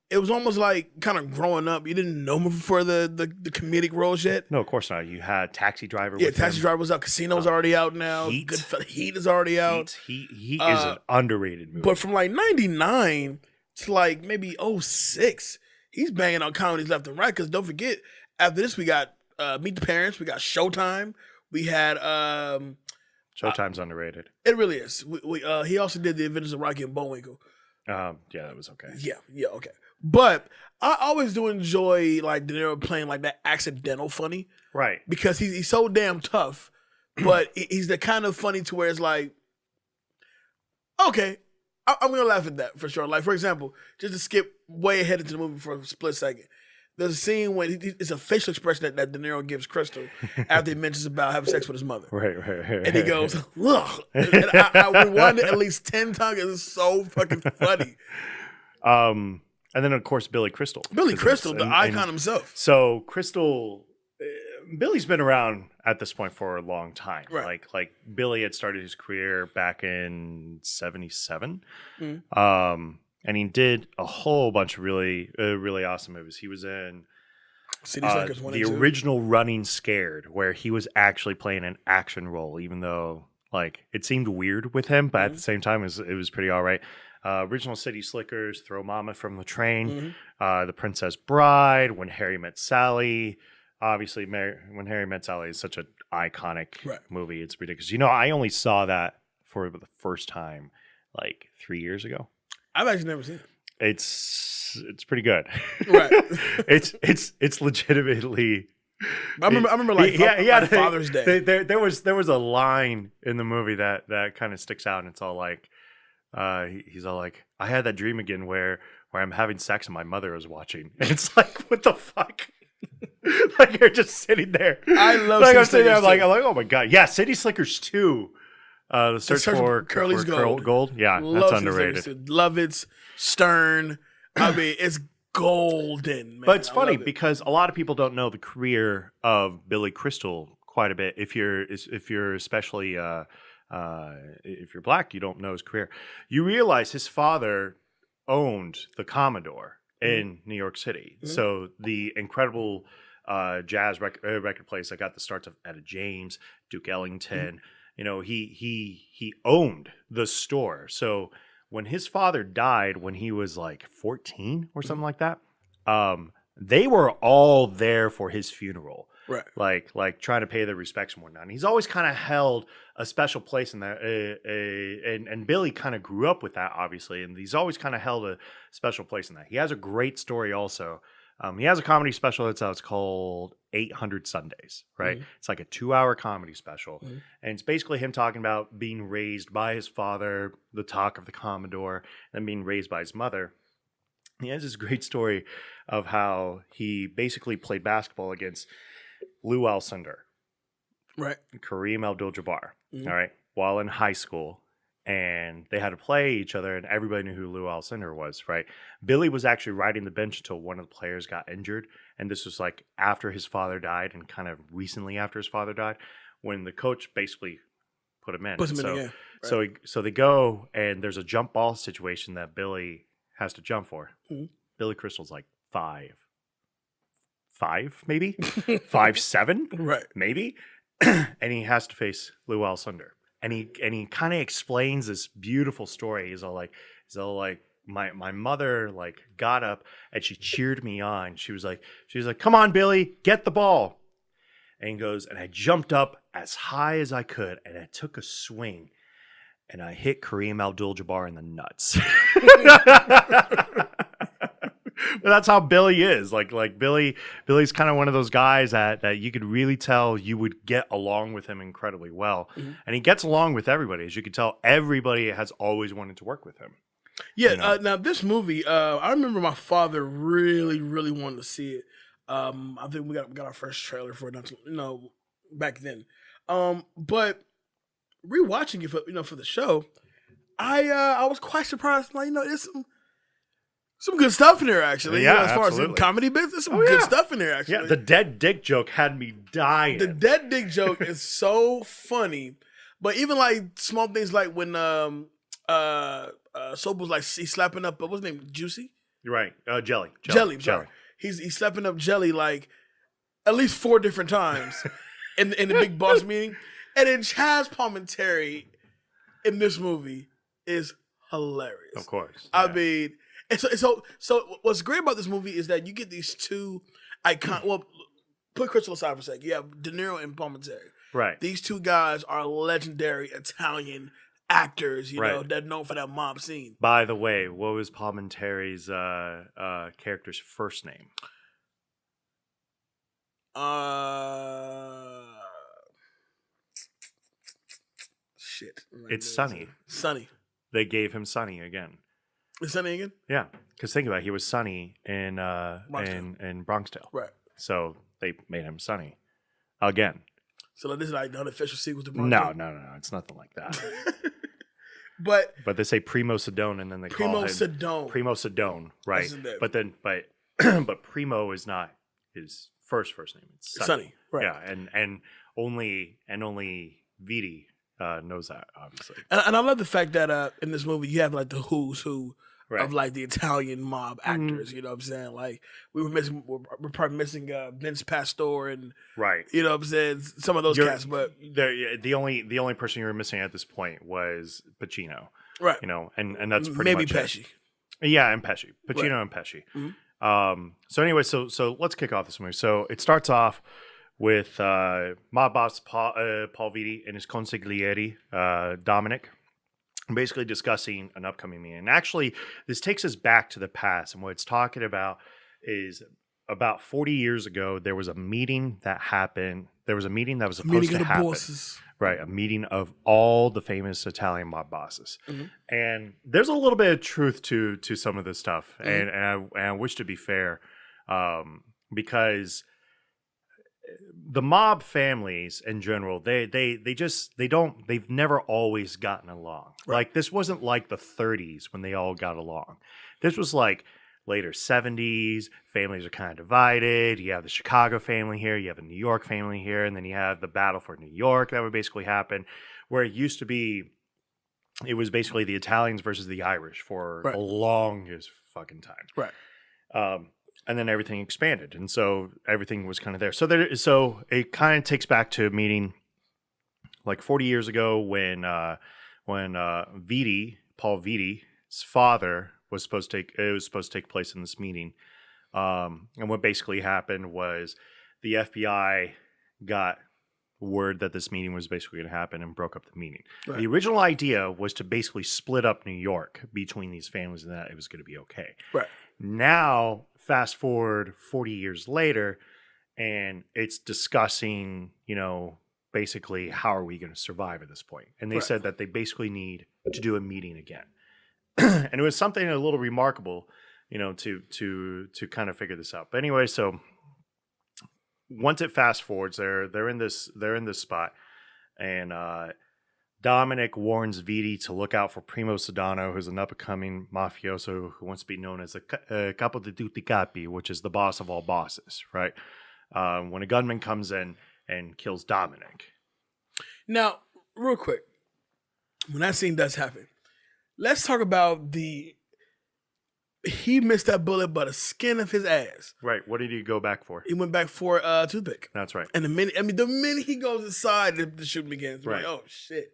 it was almost like kind of growing up. You didn't know him for the comedic roles yet. No, of course not. You had Taxi Driver. Yeah, Taxi Driver was out. Casino's already out now. Heat is already out. Heat is an underrated movie. But from like 99 to like maybe 06, he's banging on comedies left and right. Because don't forget, after this we got Meet the Parents. We got Showtime. We had Showtime's underrated. It really is. He also did The Adventures of Rocky and Bullwinkle. Yeah, that was okay. Yeah, okay. But I always do enjoy like De Niro playing like that accidental funny, right? Because he's so damn tough, but he's the kind of funny to where it's like, okay, I'm gonna laugh at that for sure. Like for example, just to skip way ahead into the movie for a split second, there's a scene when it's a facial expression that De Niro gives Crystal after he mentions about having sex with his mother. Right. And he goes, "Look," and I rewound it at least 10 times. It's so fucking funny. And then, of course, Billy Crystal. Billy Crystal, the icon himself. So, Crystal, Billy's been around at this point for a long time. Right. Like Billy had started his career back in 77. Mm-hmm. And he did a whole bunch of really, really awesome movies. He was in City Slickers 1 and 2. The original Running Scared, where he was actually playing an action role, even though like it seemed weird with him, but at the same time, it was pretty all right. Original City Slickers, Throw Mama from the Train, The Princess Bride, When Harry Met Sally. Obviously, When Harry Met Sally is such an iconic movie. It's ridiculous. I only saw that for the first time like 3 years ago. I've actually never seen it. It's pretty good. Right. it's legitimately. I remember like Father's Day. There was a line in the movie that kind of sticks out, and it's all like, he's all like, I had that dream again where I'm having sex and my mother is watching, and it's like, what the fuck? Like you're just sitting there. I love. Like I'm sitting there, I'm like, oh my god, yeah, City Slickers 2. The search for Curly's gold. Yeah, love that's underrated. Love it. Stern. I mean, it's golden, man. But it's funny because a lot of people don't know the career of Billy Crystal quite a bit. If you're especially if you're black, you don't know his career. You realize his father owned the Commodore in New York City. Mm-hmm. So the incredible jazz record place that got the starts of Etta James, Duke Ellington. He owned the store. So when his father died when he was like 14 or something like that, they were all there for his funeral. Right. Like trying to pay their respects and whatnot. And he's always kind of held a special place in that. And Billy kind of grew up with that, obviously. And he's always kind of held a special place in that. He has a great story also. He has a comedy special that's out. It's called 800 Sundays, right? Mm-hmm. It's like a 2-hour comedy special. Mm-hmm. And it's basically him talking about being raised by his father, the talk of the Commodore, and being raised by his mother. He has this great story of how he basically played basketball against Lou Alcindor, right? Kareem Abdul-Jabbar, all right, while in high school. And they had to play each other, and everybody knew who Lou Alcindor was, right? Billy was actually riding the bench until one of the players got injured. And this was like after his father died and kind of recently after his father died, when the coach basically put him in. Puts him in, yeah. Right. So they go, and there's a jump ball situation that Billy has to jump for. Mm-hmm. Billy Crystal's like 5'5", maybe 5'7", right? Maybe, and he has to face Lou Alcindor, and he kind of explains this beautiful story. He's all like, my mother like got up and she cheered me on. She was like, come on, Billy, get the ball. And he goes, and I jumped up as high as I could, and I took a swing. And I hit Kareem Abdul-Jabbar in the nuts. But that's how Billy is. Like Billy's kind of one of those guys that you could really tell you would get along with him incredibly well. Mm-hmm. And he gets along with everybody. As you can tell, everybody has always wanted to work with him. Yeah. You know? Now this movie, I remember my father really, really wanted to see it. I think we got our first trailer for it, back then. But rewatching it for the show, I was quite surprised. Like, there's some good stuff in there, actually. Yeah, as far absolutely. as the comedy business, some good stuff in there, actually. Yeah, the dead dick joke had me dying. The dead dick joke is so funny. But even like small things like when Soap was like he's slapping up, what's his name? Juicy? You're right. Jelly. Sorry. He's slapping up Jelly like at least 4 different times in the big boss meeting. And then Chaz Palminteri in this movie is hilarious. Of course. I mean, and so what's great about this movie is that you get these two icon. Well, put Crystal aside for a second. You have De Niro and Palminteri. Right. These two guys are legendary Italian actors, you know, that are known for that mob scene. By the way, what was Palminteri's character's first name? Shit. It's Sonny. Sonny. They gave him Sonny again. Is Sonny again? Yeah, because think about it, he was Sonny in Bronxtale. Right. So they made him Sonny again. So this is like the unofficial sequel to Bronxtale? No, it's nothing like that. But they say Primo Sedone, and then they Primo call him Sedone. Primo Sedone, right? But Primo is not his first name. It's Sonny, right? Yeah, and only Vidi knows that, obviously. And I love the fact that in this movie you have like the who's who of like the Italian mob actors. Mm-hmm. You know what I'm saying? Like we're probably missing Vince Pastore and right. You know what I'm saying? Some of those cats, but the only person you were missing at this point was Pacino, right? You know, and that's pretty maybe much Pesci. Yeah, and Pesci, Pacino right. And Pesci. Mm-hmm. So anyway, so let's kick off this movie. So it starts off with mob boss Paul Vidi and his consigliere Dominic, basically discussing an upcoming meeting. And actually, this takes us back to the past. And what it's talking about is about 40 years ago, there was a meeting that happened. There was a meeting that was supposed to happen. Bosses. Right, a meeting of all the famous Italian mob bosses. Mm-hmm. And there's a little bit of truth to some of this stuff. Mm-hmm. And I wish to be fair, because the mob families in general, they've never always gotten along. Right. Like this wasn't like the 30s when they all got along. This was like later 70s. Families are kind of divided. You have the Chicago family here, you have a New York family here, and then you have the battle for New York that would basically happen, where it used to be, it was basically the Italians versus the Irish for the longest fucking time. Right. And then everything expanded, and so everything was kind of there. So it kind of takes back to a meeting like 40 years ago when Paul Vidi's father was supposed to take place in this meeting. And what basically happened was the FBI got word that this meeting was basically going to happen and broke up the meeting. Right. The original idea was to basically split up New York between these families and that it was going to be okay. Right. Now, fast forward 40 years later, and it's discussing, basically how are we going to survive at this point. And they said that they basically need to do a meeting again. And it was something a little remarkable, to kind of figure this out. But anyway, so once it fast forwards, they're in this spot, and Dominic warns Vidi to look out for Primo Sedano, who's an up-and-coming mafioso who wants to be known as the capo di tutti capi, which is the boss of all bosses, right? When a gunman comes in and kills Dominic. Now, real quick, when that scene does happen, let's talk about he missed that bullet by the skin of his ass. Right. What did he go back for? He went back for a toothpick. That's right. And the minute he goes inside, the shooting begins. Right. Like, oh shit.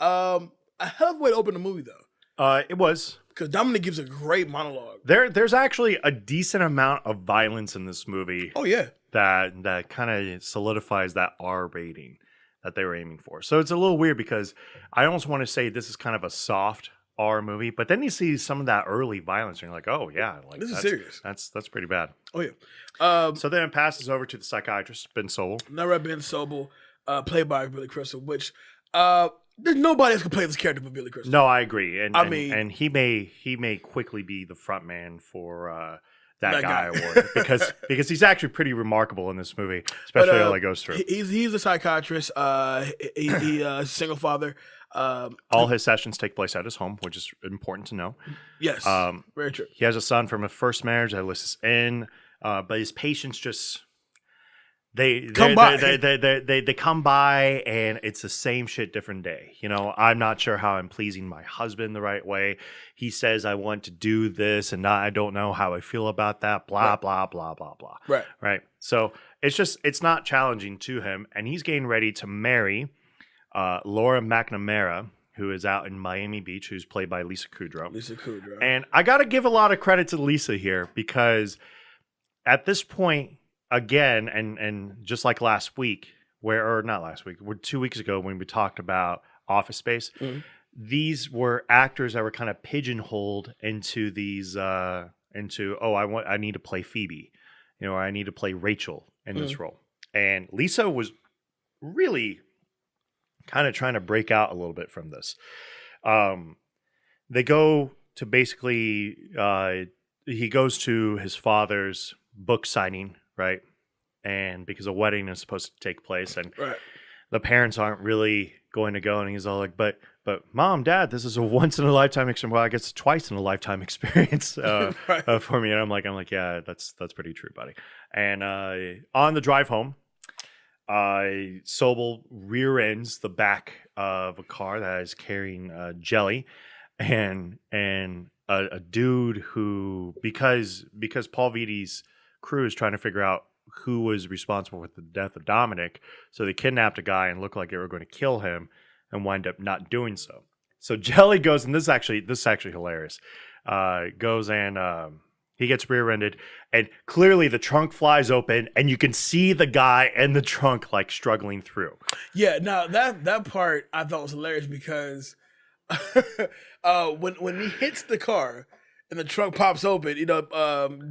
A hell of a way to open the movie, though. It was, because Dominic gives a great monologue. There's actually a decent amount of violence in this movie. Oh yeah. That kind of solidifies that R rating that they were aiming for. So it's a little weird because I almost want to say this is kind of a soft R movie, but then you see some of that early violence and you're like, oh yeah, like this is serious. That's pretty bad. Oh yeah. So then it passes over to the psychiatrist, Ben Sobel. Now Ben Sobel, played by Billy Crystal, which there's nobody else can play this character but Billy Crystal. No, I agree. And he may quickly be the front man for that guy award because he's actually pretty remarkable in this movie, especially all he goes through. He's a psychiatrist. He's a single father. All his sessions take place at his home, which is important to know. Yes, very true. He has a son from a first marriage that lists in, but his patients just they come by, and it's the same shit, different day. I'm not sure how I'm pleasing my husband the right way. He says I want to do this, and I don't know how I feel about that. Blah blah blah blah blah. Right. So it's not challenging to him, and he's getting ready to marry Laura McNamara, who is out in Miami Beach, who's played by Lisa Kudrow. And I got to give a lot of credit to Lisa here because at this point, again, and just like last week, not last week, 2 weeks ago when we talked about Office Space, these were actors that were kind of pigeonholed into these, I need to play Phoebe, or I need to play Rachel in this role. And Lisa was really kind of trying to break out a little bit from this. They go to basically, he goes to his father's book signing, right? And because a wedding is supposed to take place, and the parents aren't really going to go, and he's all like, but Mom, Dad, this is a once in a lifetime experience. Well, I guess twice in a lifetime experience for me. And I'm like, yeah, that's pretty true, buddy. And on the drive home, Sobel rear ends the back of a car that is carrying jelly, and a dude who, because Paul Vidi's crew is trying to figure out who was responsible for the death of Dominic, so they kidnapped a guy and looked like they were going to kill him and wind up not doing so. So Jelly goes, and this is actually hilarious. Goes and he gets rear-ended, and clearly the trunk flies open, and you can see the guy and the trunk like struggling through. Yeah, now that part I thought was hilarious because when he hits the car and the trunk pops open, not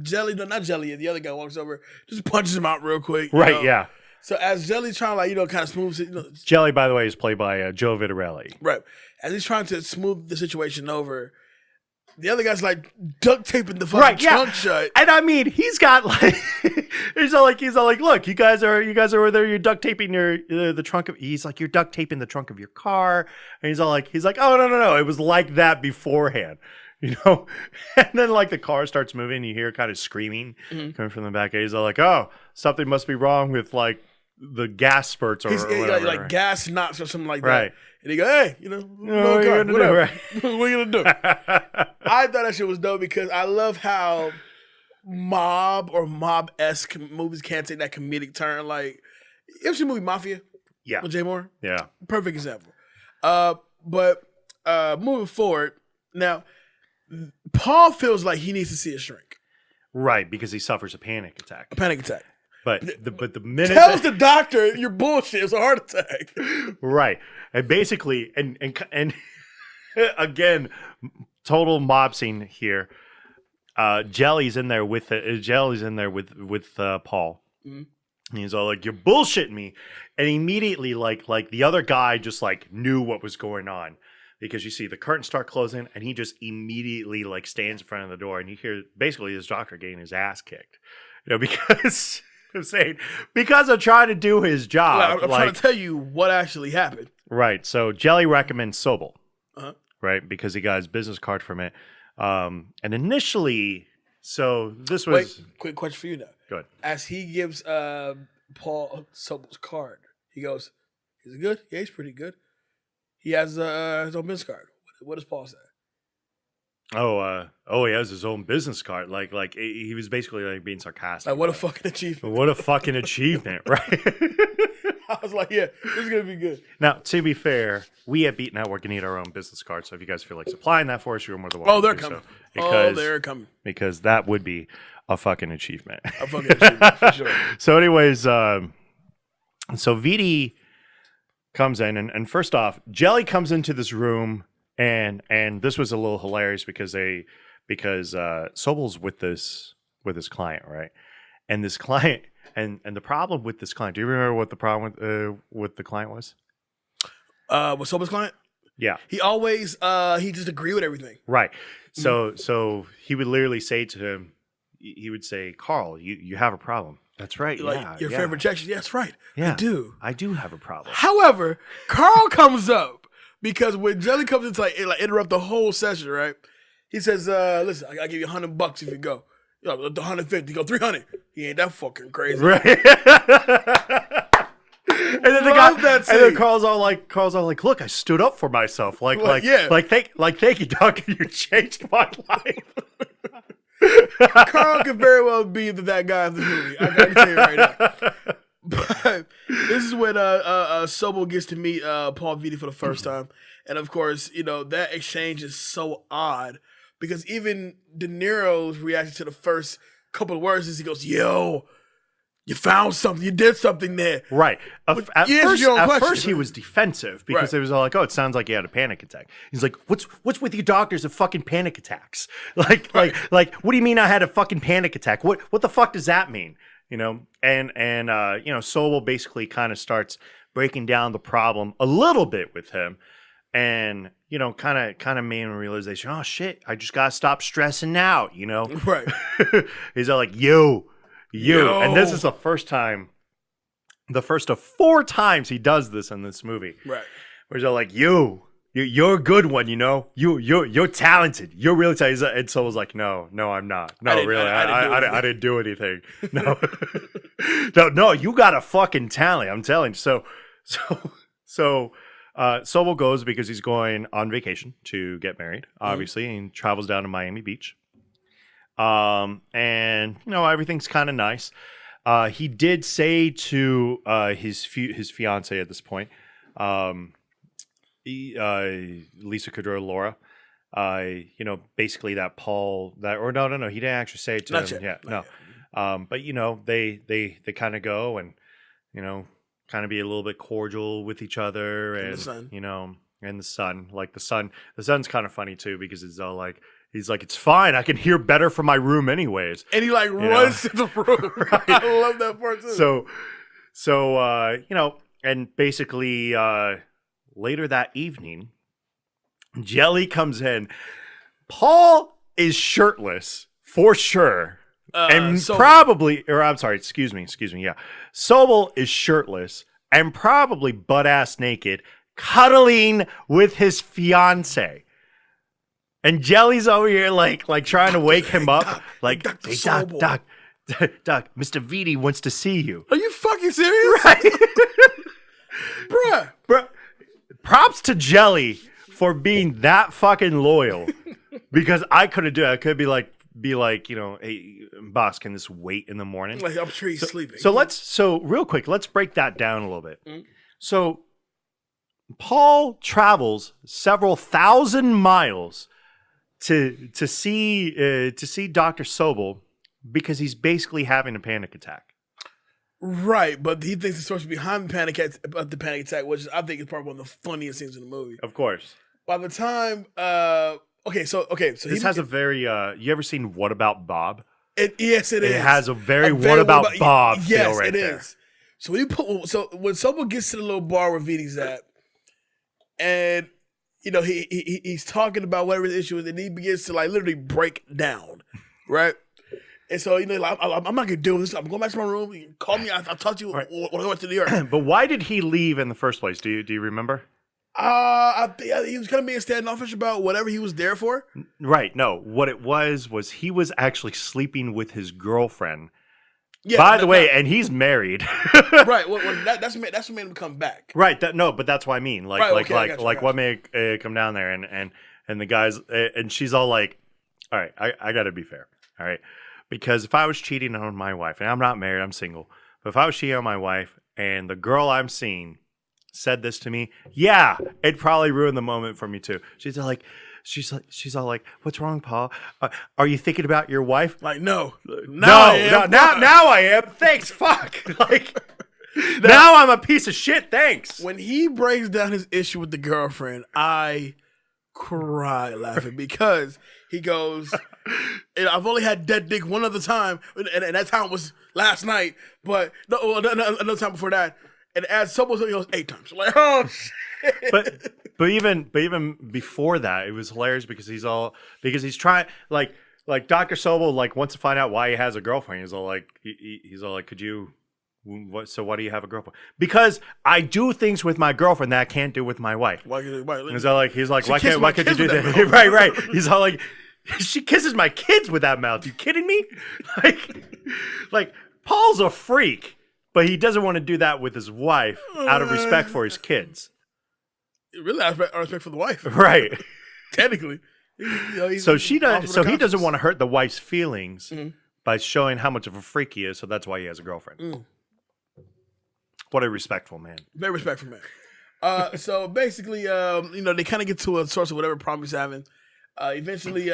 Jelly, the other guy walks over, just punches him out real quick. Right, yeah. So as Jelly's trying to kind of smooth it, Jelly, by the way, is played by Joe Vitarelli. Right. As he's trying to smooth the situation over, the other guy's like duct taping the fucking trunk shut. And I mean, he's got like he's all like, look, you guys are over there, you're duct taping the trunk of, he's like, you're duct taping the trunk of your car. And he's like, oh no, it was like that beforehand. And then like the car starts moving, and you hear kind of screaming coming from the back. He's all like, oh, something must be wrong with like the gas spurts or whatever. Like gas knots or something like right. that. And he go, hey, what are you gonna do? I thought that shit was dope because I love how mob or mob-esque movies can't take that comedic turn. Like, you ever seen the movie Mafia? Yeah. With Jay Moore? Yeah. Perfect example. But moving forward, now, Paul feels like he needs to see a shrink. Right, because he suffers a panic attack. But the minute tells the doctor you're bullshit, it's a heart attack. Right. And basically and again, total mob scene here. Jelly's in there with Paul. Mm-hmm. And he's all like, "You're bullshitting me," and immediately, like the other guy just like knew what was going on, because you see the curtains start closing, and he just immediately like stands in front of the door, and you hear basically his doctor getting his ass kicked, because I'm saying because of trying to do his job. I'm trying to tell you what actually happened. Right. So Jelly recommends Sobel, right, because he got his business card from it, and initially. So this was... Wait, quick question for you now. Go ahead. As he gives Paul Sobel's card, he goes, "Is it good? Yeah, he's pretty good. He has his own business card." What does Paul say? Oh, he has his own business card. Like he was basically like being sarcastic. Like, what a fucking achievement. What a fucking achievement, right? I was like, yeah, this is going to be good. Now, to be fair, we at Beat Network need our own business card. So if you guys feel like supplying that for us, you're more than welcome. Oh, they're coming. They're coming. Because that would be a fucking achievement. A fucking achievement, for sure. So anyways, so Vidi comes in. And first off, Jelly comes into this room. And this was a little hilarious because Sobel's with his client, right? And this client... And the problem with this client, do you remember what the problem with the client was? With Sobel's client? Yeah. He always, he just agreed with everything. Right. So he would literally say to him, he would say, "Carl, you have a problem." That's right. Like, your favorite rejection. Yeah, that's right. Yeah. I do have a problem. However, Carl comes up because when Jelly comes in to like interrupt the whole session, right? He says, "Listen, I'll give you $100 if you go. The 150, go 300. He ain't that fucking crazy." Right. And then and then Carl's all like, "Look, I stood up for myself. Thank you, dog. You changed my life." Carl could very well be that guy in the movie. I can tell you right now. But this is when Sobel gets to meet Paul Vidi for the first time, and of course, that exchange is so odd. Because even De Niro's reaction to the first couple of words is he goes, "Yo, you found something. You did something there." Right. At first he was defensive because it was all like, "Oh, it sounds like you had a panic attack." He's like, "What's with you doctors of fucking panic attacks? Like, what do you mean I had a fucking panic attack? What the fuck does that mean?" And Sobel basically kind of starts breaking down the problem a little bit with him. And, kind of made him a realization, "Oh, shit, I just got to stop stressing out, Right. He's all like, yo. And this is the first of 4 times he does this in this movie. Right. Where he's all like, you're a good one, You're talented. You're really talented. And so I was like, no, I'm not. No, I didn't do anything. No. No, you got a fucking talent, I'm telling you. So Sobel goes because he's going on vacation to get married, obviously, and travels down to Miami Beach. And everything's kind of nice. He did say to his fiance at this point, Lisa Kudrow, Laura, basically that Paul no, he didn't actually say it to him. Yeah, no. But they kind of go and kind of be a little bit cordial with each other, and the sun. And the sun. Like the sun's kind of funny too, because it's all like, he's like, "It's fine. I can hear better from my room anyways." And he runs to the room. Right. I love that part too. So and basically later that evening, Jelly comes in. Paul is shirtless for sure. And Sobel. Yeah. Sobel is shirtless and probably butt-ass naked, cuddling with his fiance. And Jelly's over here like trying to wake him up. "Hey, Doc, Mr. Vidi wants to see you." Are you fucking serious? Right. Bruh. Props to Jelly for being that fucking loyal. Because I couldn't do it. I could be like, "Hey, boss, can this wait in the morning?" Like, I'm sure he's sleeping. So real quick, let's break that down a little bit. Mm-hmm. So Paul travels several thousand miles to see Dr. Sobel because he's basically having a panic attack. Right, but he thinks the source behind the panic attack, which I think is probably one of the funniest scenes in the movie. Of course. By the time, so this has a very. You ever seen What About Bob? Yes, it is. It has a very What About Bob feel right there. Yes, it is. So when someone gets to the little bar where Vidi's at, and he's talking about whatever the issue is, and he begins to like literally break down, right? And so like, I'm not gonna do this. I'm going back to my room. You call me. I'll talk to you when I went to New York. But why did he leave in the first place? Do you remember? I think he was kind of being standoffish about whatever he was there for. Right. No, what it was he was actually sleeping with his girlfriend. Yeah. By the way, and he's married. Right. Well, that's what made him come back. Right. But that's what I mean. Like, what made come down there and the guys and she's all like, all right, I got to be fair. All right. Because if I was cheating on my wife, and I'm not married, I'm single, but if I was cheating on my wife and the girl I'm seeing said this to me, yeah, it'd probably ruin the moment for me too. She's all like, what's wrong, Paul? Are you thinking about your wife? Like, no. Now I am. Thanks, fuck. Like, now I'm a piece of shit. Thanks. When he breaks down his issue with the girlfriend, I cry laughing because he goes, I've only had dead dick one other time, and that time was last night. But another time before that, and as someone said, he goes 8 times. Like, oh shit. But even before that, it was hilarious because he's trying like Dr. Sobel like wants to find out why he has a girlfriend. He's all like could you? So why do you have a girlfriend? Because I do things with my girlfriend that I can't do with my wife. Why he's like, why can't you do that? Right. He's all like, she kisses my kids with that mouth. You kidding me? Like Paul's a freak, but he doesn't want to do that with his wife out of respect for his kids. Really, out of respect for the wife, right? Technically, so he doesn't want to hurt the wife's feelings by showing how much of a freak he is. So that's why he has a girlfriend. Mm. What a respectful man. Very respectful man. So basically, they kind of get to a source of whatever problem he's having. Eventually,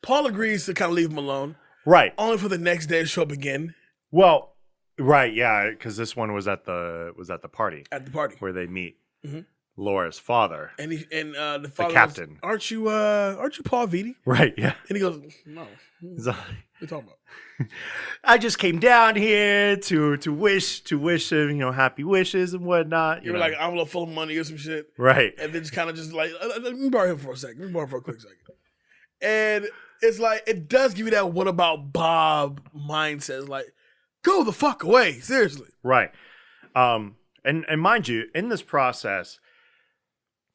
Paul agrees to kind of leave him alone. Right. Only for the next day to show up again. Well, right, yeah, because this one was at the party. At the party. Where they meet Laura's father. And the father captain. Goes, aren't you Paul Vitti? Right, yeah. And he goes, no. What are you talking about? I just came down here to wish him, happy wishes and whatnot. You were like, I'm a little full of money or some shit. Right. And then just kind of just like, let me borrow him for a second. Let me borrow him for a quick second. And it's like, it does give you that what about Bob mindset. It's like, go the fuck away. Seriously. Right. And mind you, in this process,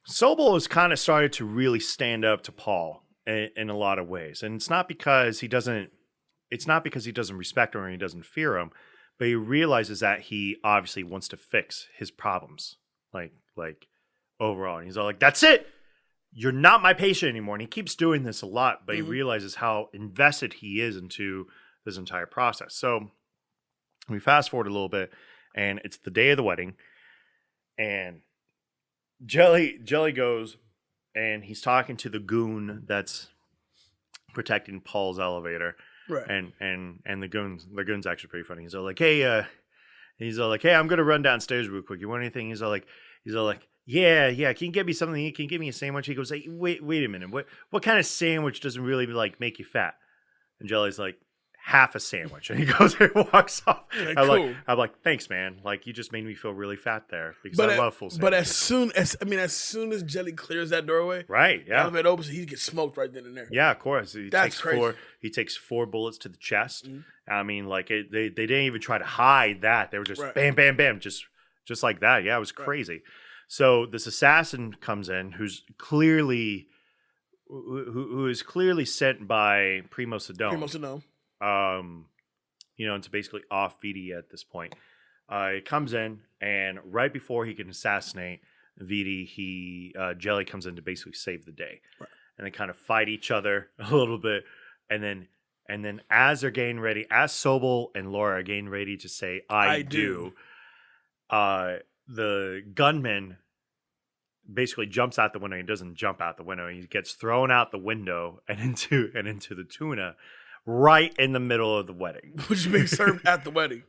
Sobel has kind of started to really stand up to Paul in a lot of ways. And it's not because he doesn't respect him or he doesn't fear him, but he realizes that he obviously wants to fix his problems, like overall. And he's all like, that's it. You're not my patient anymore. And he keeps doing this a lot, but he realizes how invested he is into this entire process. So we fast forward a little bit, and it's the day of the wedding, and Jelly goes, and he's talking to the goon that's protecting Paul's elevator. Right. And the goon's actually pretty funny. He's all like, hey, I'm gonna run downstairs real quick. You want anything? He's all like, yeah. Can you get me something? Can you give me a sandwich? He goes, hey, wait a minute. What kind of sandwich doesn't really like make you fat? And Jelly's like, half a sandwich. And he goes and walks off. Yeah, I'm like, thanks, man. Like, you just made me feel really fat there because I love full sandwiches. But as soon as Jelly clears that doorway, right? Yeah, elevator opens, he gets smoked right then and there. Yeah, of course. That's crazy. He takes 4 bullets to the chest. Mm-hmm. I mean, like they didn't even try to hide that. They were just bam, bam, bam, just like that. Yeah, it was crazy. Right. So this assassin comes in, who's clearly sent by Primo Sedone. To basically off Vitti at this point. It comes in, and right before he can assassinate Vitti, Jelly comes in to basically save the day. Right. And they kind of fight each other a little bit, and then as they're getting ready, as Sobel and Laura are getting ready to say I do, the gunman basically jumps out the window. He doesn't jump out the window. He gets thrown out the window and into the tuna. right in the middle of the wedding, which is being served at the wedding.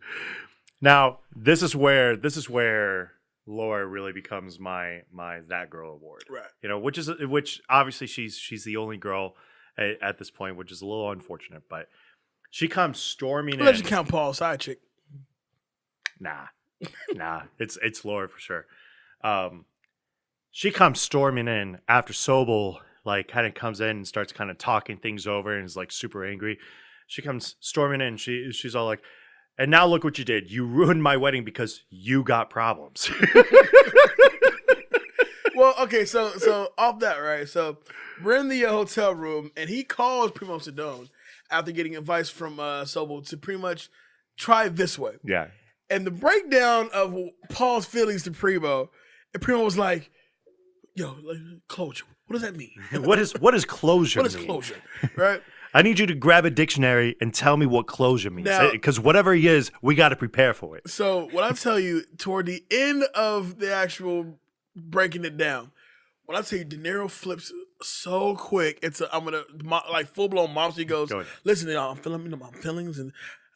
Now, this is where Laura really becomes my that girl award, right? Which obviously she's the only girl at this point, which is a little unfortunate, but she comes storming in. Let's you count Paul's side chick. Nah, it's Laura for sure. She comes storming in after Sobel like kind of comes in and starts kind of talking things over and is like super angry. She comes storming in. She's all like, "And now look what you did. You ruined my wedding because you got problems." Well, okay, so off that, right? So we're in the hotel room, and he calls Primo Sedone after getting advice from Sobel to pretty much try this way. Yeah. And the breakdown of Paul's feelings to Primo, and Primo was like, "Yo, closure. What does that mean? What is closure? What is closure? Right? I need you to grab a dictionary and tell me what closure means. Because whatever he is, we got to prepare for it." So when I tell you, toward the end of the actual breaking it down, when I tell you De Niro flips so quick, I'm gonna like full blown mom. He goes, "Listen, I'm feeling my feelings, and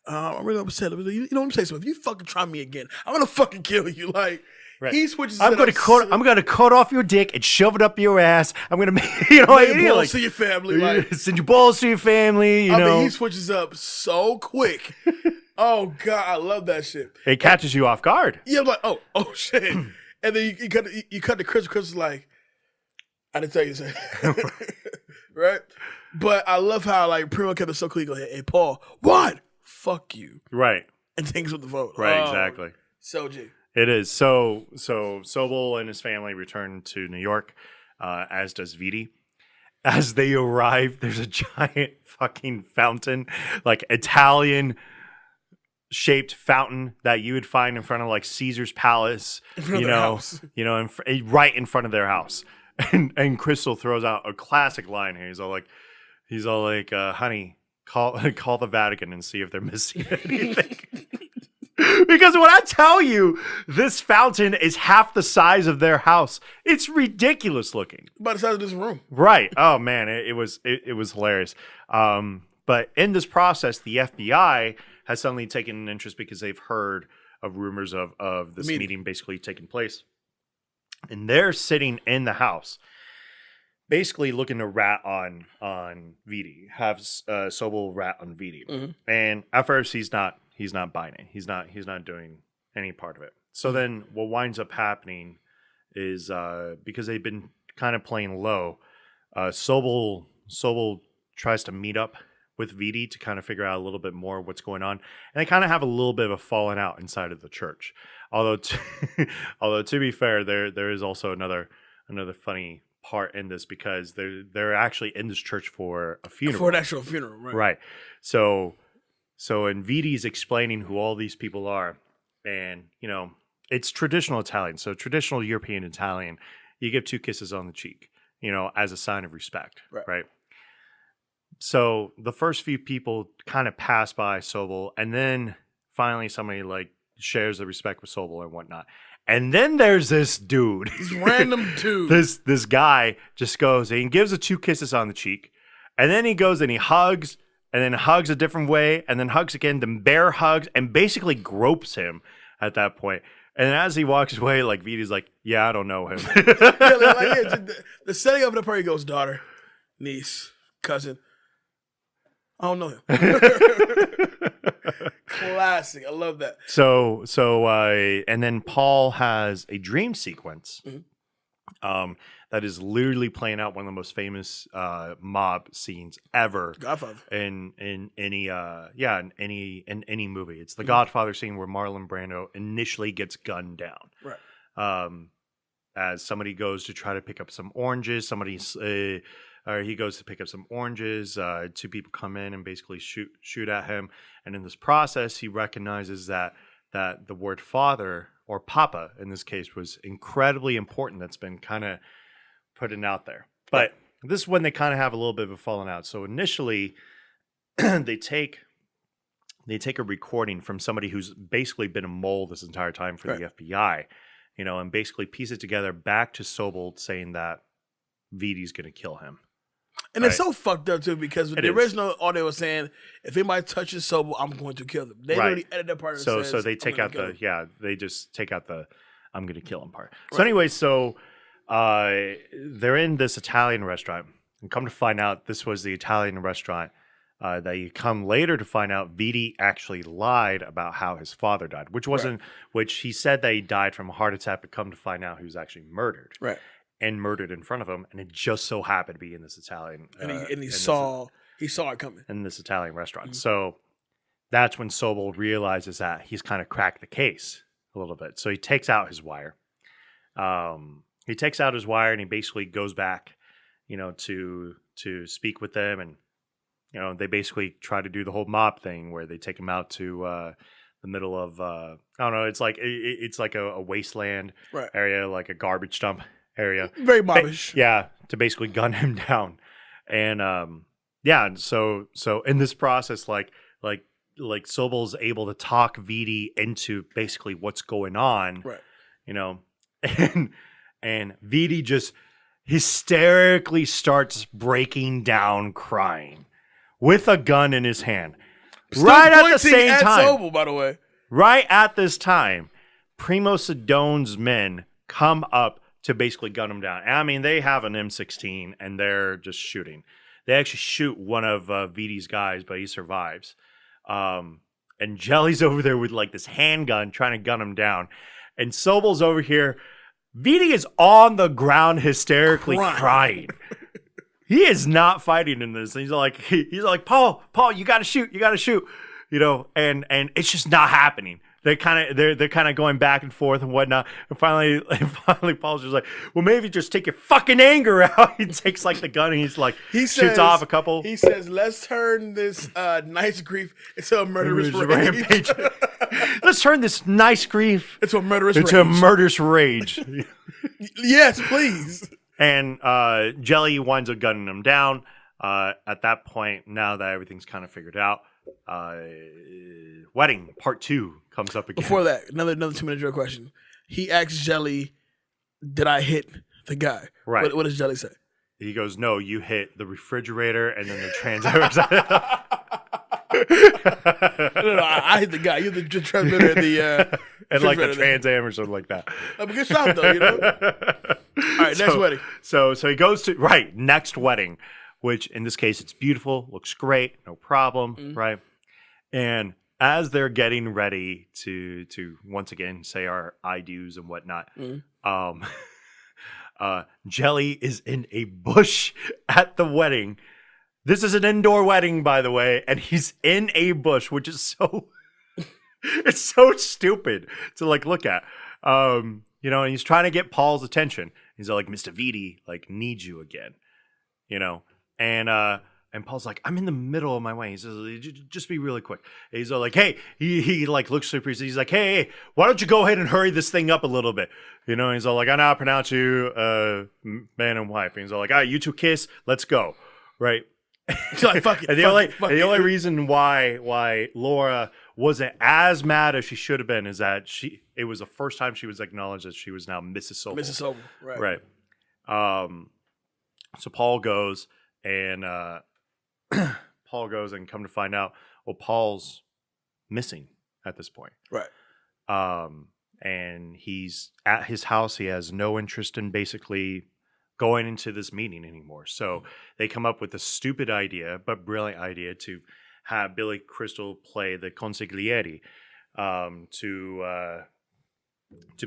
I'm really upset. You know what I'm saying? So if you fucking try me again, I'm gonna fucking kill you." Like. Right. He switches. I'm gonna cut off your dick and shove it up your ass. I'm gonna make balls to your family. Like, send your balls to your family. I mean, he switches up so quick. Oh God, I love that shit. It catches you off guard. Yeah, I'm like, oh shit. And then you cut to Chris. Chris is like, "I didn't tell you so." Right? But I love how like Primo kept it so clear. Go ahead, "Hey Paul, what? Fuck you." Right. And things with the vote. Right. Exactly. So G. It is. So Sobel and his family return to New York, as does Vidi. As they arrive, there's a giant fucking fountain, like Italian-shaped fountain that you would find in front of like Caesar's Palace, right in front of their house. And Crystal throws out a classic line here. He's all like, "Honey, call the Vatican and see if they're missing anything." Because when I tell you this fountain is half the size of their house, it's ridiculous looking. About the size of this room. Right. Oh man, it was hilarious. But in this process, the FBI has suddenly taken an interest because they've heard of rumors of this meeting basically taking place. And they're sitting in the house, basically looking to rat on Vidi, have Sobel rat on Vidi. Mm-hmm. And at first he's not buying it. He's not doing any part of it. So then what winds up happening is because they've been kind of playing low, Sobel tries to meet up with Vidi to kind of figure out a little bit more what's going on. And they kind of have a little bit of a falling out inside of the church. Although to be fair, there is also another funny part in this because they're actually in this church for a funeral. For an actual funeral, right. Right. So and Vidi's explaining who all these people are, and it's traditional Italian, so traditional European Italian, you give 2 kisses on the cheek, as a sign of respect, right? So the first few people kind of pass by Sobel, and then finally somebody like shares the respect with Sobel and whatnot, and then there's this dude, this random dude, this guy just goes and he gives the 2 kisses on the cheek, and then he goes and he hugs. And then hugs a different way, and then hugs again, then bear hugs, and basically gropes him at that point. And as he walks away, like Vidi's like, "Yeah, I don't know him." The setting of the party goes daughter, niece, cousin. I don't know him. Classic. I love that. So, and then Paul has a dream sequence. Mm-hmm. That is literally playing out one of the most famous mob scenes ever. Godfather. In any movie. It's the Godfather scene where Marlon Brando initially gets gunned down. Right. As somebody goes to try to pick up some oranges, he goes to pick up some oranges. 2 people come in and basically shoot at him, and in this process, he recognizes that the word father or papa in this case was incredibly important. That's been kind of putting out there. But this is when they kind of have a little bit of a falling out. So initially they take a recording from somebody who's basically been a mole this entire time for the FBI, and basically piece it together back to Sobel saying that Vidi's going to kill him. And it's so fucked up too because the original audio was saying, if anybody touches Sobel, I'm going to kill them. They already edited that part. So they take out they just take out the I'm going to kill him part. So anyway, they're in this Italian restaurant, and come to find out, this was the Italian restaurant that you come later to find out Vidi actually lied about how his father died, which he said that he died from a heart attack, but come to find out he was actually murdered. Right. And murdered in front of him, and it just so happened to be in this Italian. He saw it coming in this Italian restaurant. Mm-hmm. So that's when Sobel realizes that he's kind of cracked the case a little bit. So he takes out his wire. And he basically goes back, to speak with them, and they basically try to do the whole mob thing where they take him out to the middle of I don't know. It's like a wasteland area, like a garbage dump area. Very mobbish. To basically gun him down. And so in this process, like Sobel's able to talk Vidi into basically what's going on. Right. And Vidi just hysterically starts breaking down crying with a gun in his hand. Right at the same time. Sobel, by the way. Right at this time, Primo Sidone's men come up to basically gun him down. I mean, they have an M16 and they're just shooting. They actually shoot one of Vidi's guys, but he survives. And Jelly's over there with like this handgun trying to gun him down. And Sobel's over here. Vidi is on the ground hysterically crying. He is not fighting in this. He's like, Paul, you gotta shoot. And it's just not happening. They're kind of going back and forth and whatnot. And finally Paul's just like, well, maybe just take your fucking anger out. He takes like the gun and he shoots off a couple. He says, let's turn this nice grief into a murderous rage. Let's turn this nice grief into a murderous rage. Yes, please. And Jelly winds up gunning him down. At that point, now that everything's kind of figured out, wedding part 2 comes up again. Before that, another 2-minute drill question. He asks Jelly, "Did I hit the guy?" Right. What does Jelly say? He goes, "No, you hit the refrigerator and then the transmitter." No, I hit the guy. You hit the transmitter and the and like the Trans Am or something like that. Good shot though, All right, next wedding. So he goes to next wedding, which in this case it's beautiful, looks great, no problem, right? And as they're getting ready to once again say our I do's and whatnot, Jelly is in a bush at the wedding. This is an indoor wedding, by the way, and he's in a bush, which is it's so stupid to look at. And he's trying to get Paul's attention. He's like, Mr. Vidi, needs you again, and Paul's like, I'm in the middle of my wedding. He says, just be really quick. And he's like, hey, he looks super. He's like, hey, why don't you go ahead and hurry this thing up a little bit? And he's all like, I now pronounce you man and wife. And he's all like, all right, you two kiss, let's go, right? She's like, fuck it. And the only reason why Laura wasn't as mad as she should have been is that it was the first time she was acknowledged that she was now Mrs. Sobel. Mrs. Sobel, right. So Paul goes and come to find out, well, Paul's missing at this point. Right. And he's at his house. He has no interest in basically going into this meeting anymore. So they come up with a stupid idea, but brilliant idea, to have Billy Crystal play the consigliere to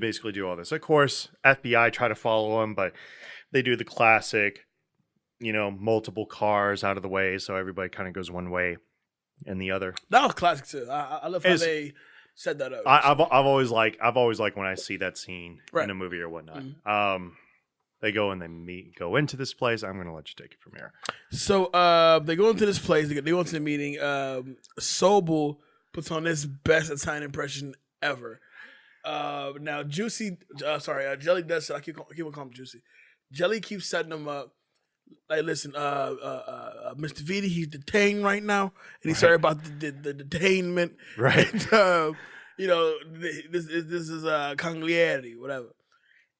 basically do all this. Of course, FBI try to follow him, but they do the classic, multiple cars out of the way, so everybody kind of goes one way and the other. That was classic too. I love how they set that up. I've always liked when I see that scene in a movie or whatnot. They go and they go into this place. I'm going to let you take it from here. So they go into this place. They go into the meeting. Sobel puts on his best Italian impression ever. Now, Jelly does. I keep on calling him Juicy. Jelly keeps setting him up. Like, listen, Mr. Vidi, he's detained right now, and he's sorry about the detainment. Right. And, this is congliarity, whatever.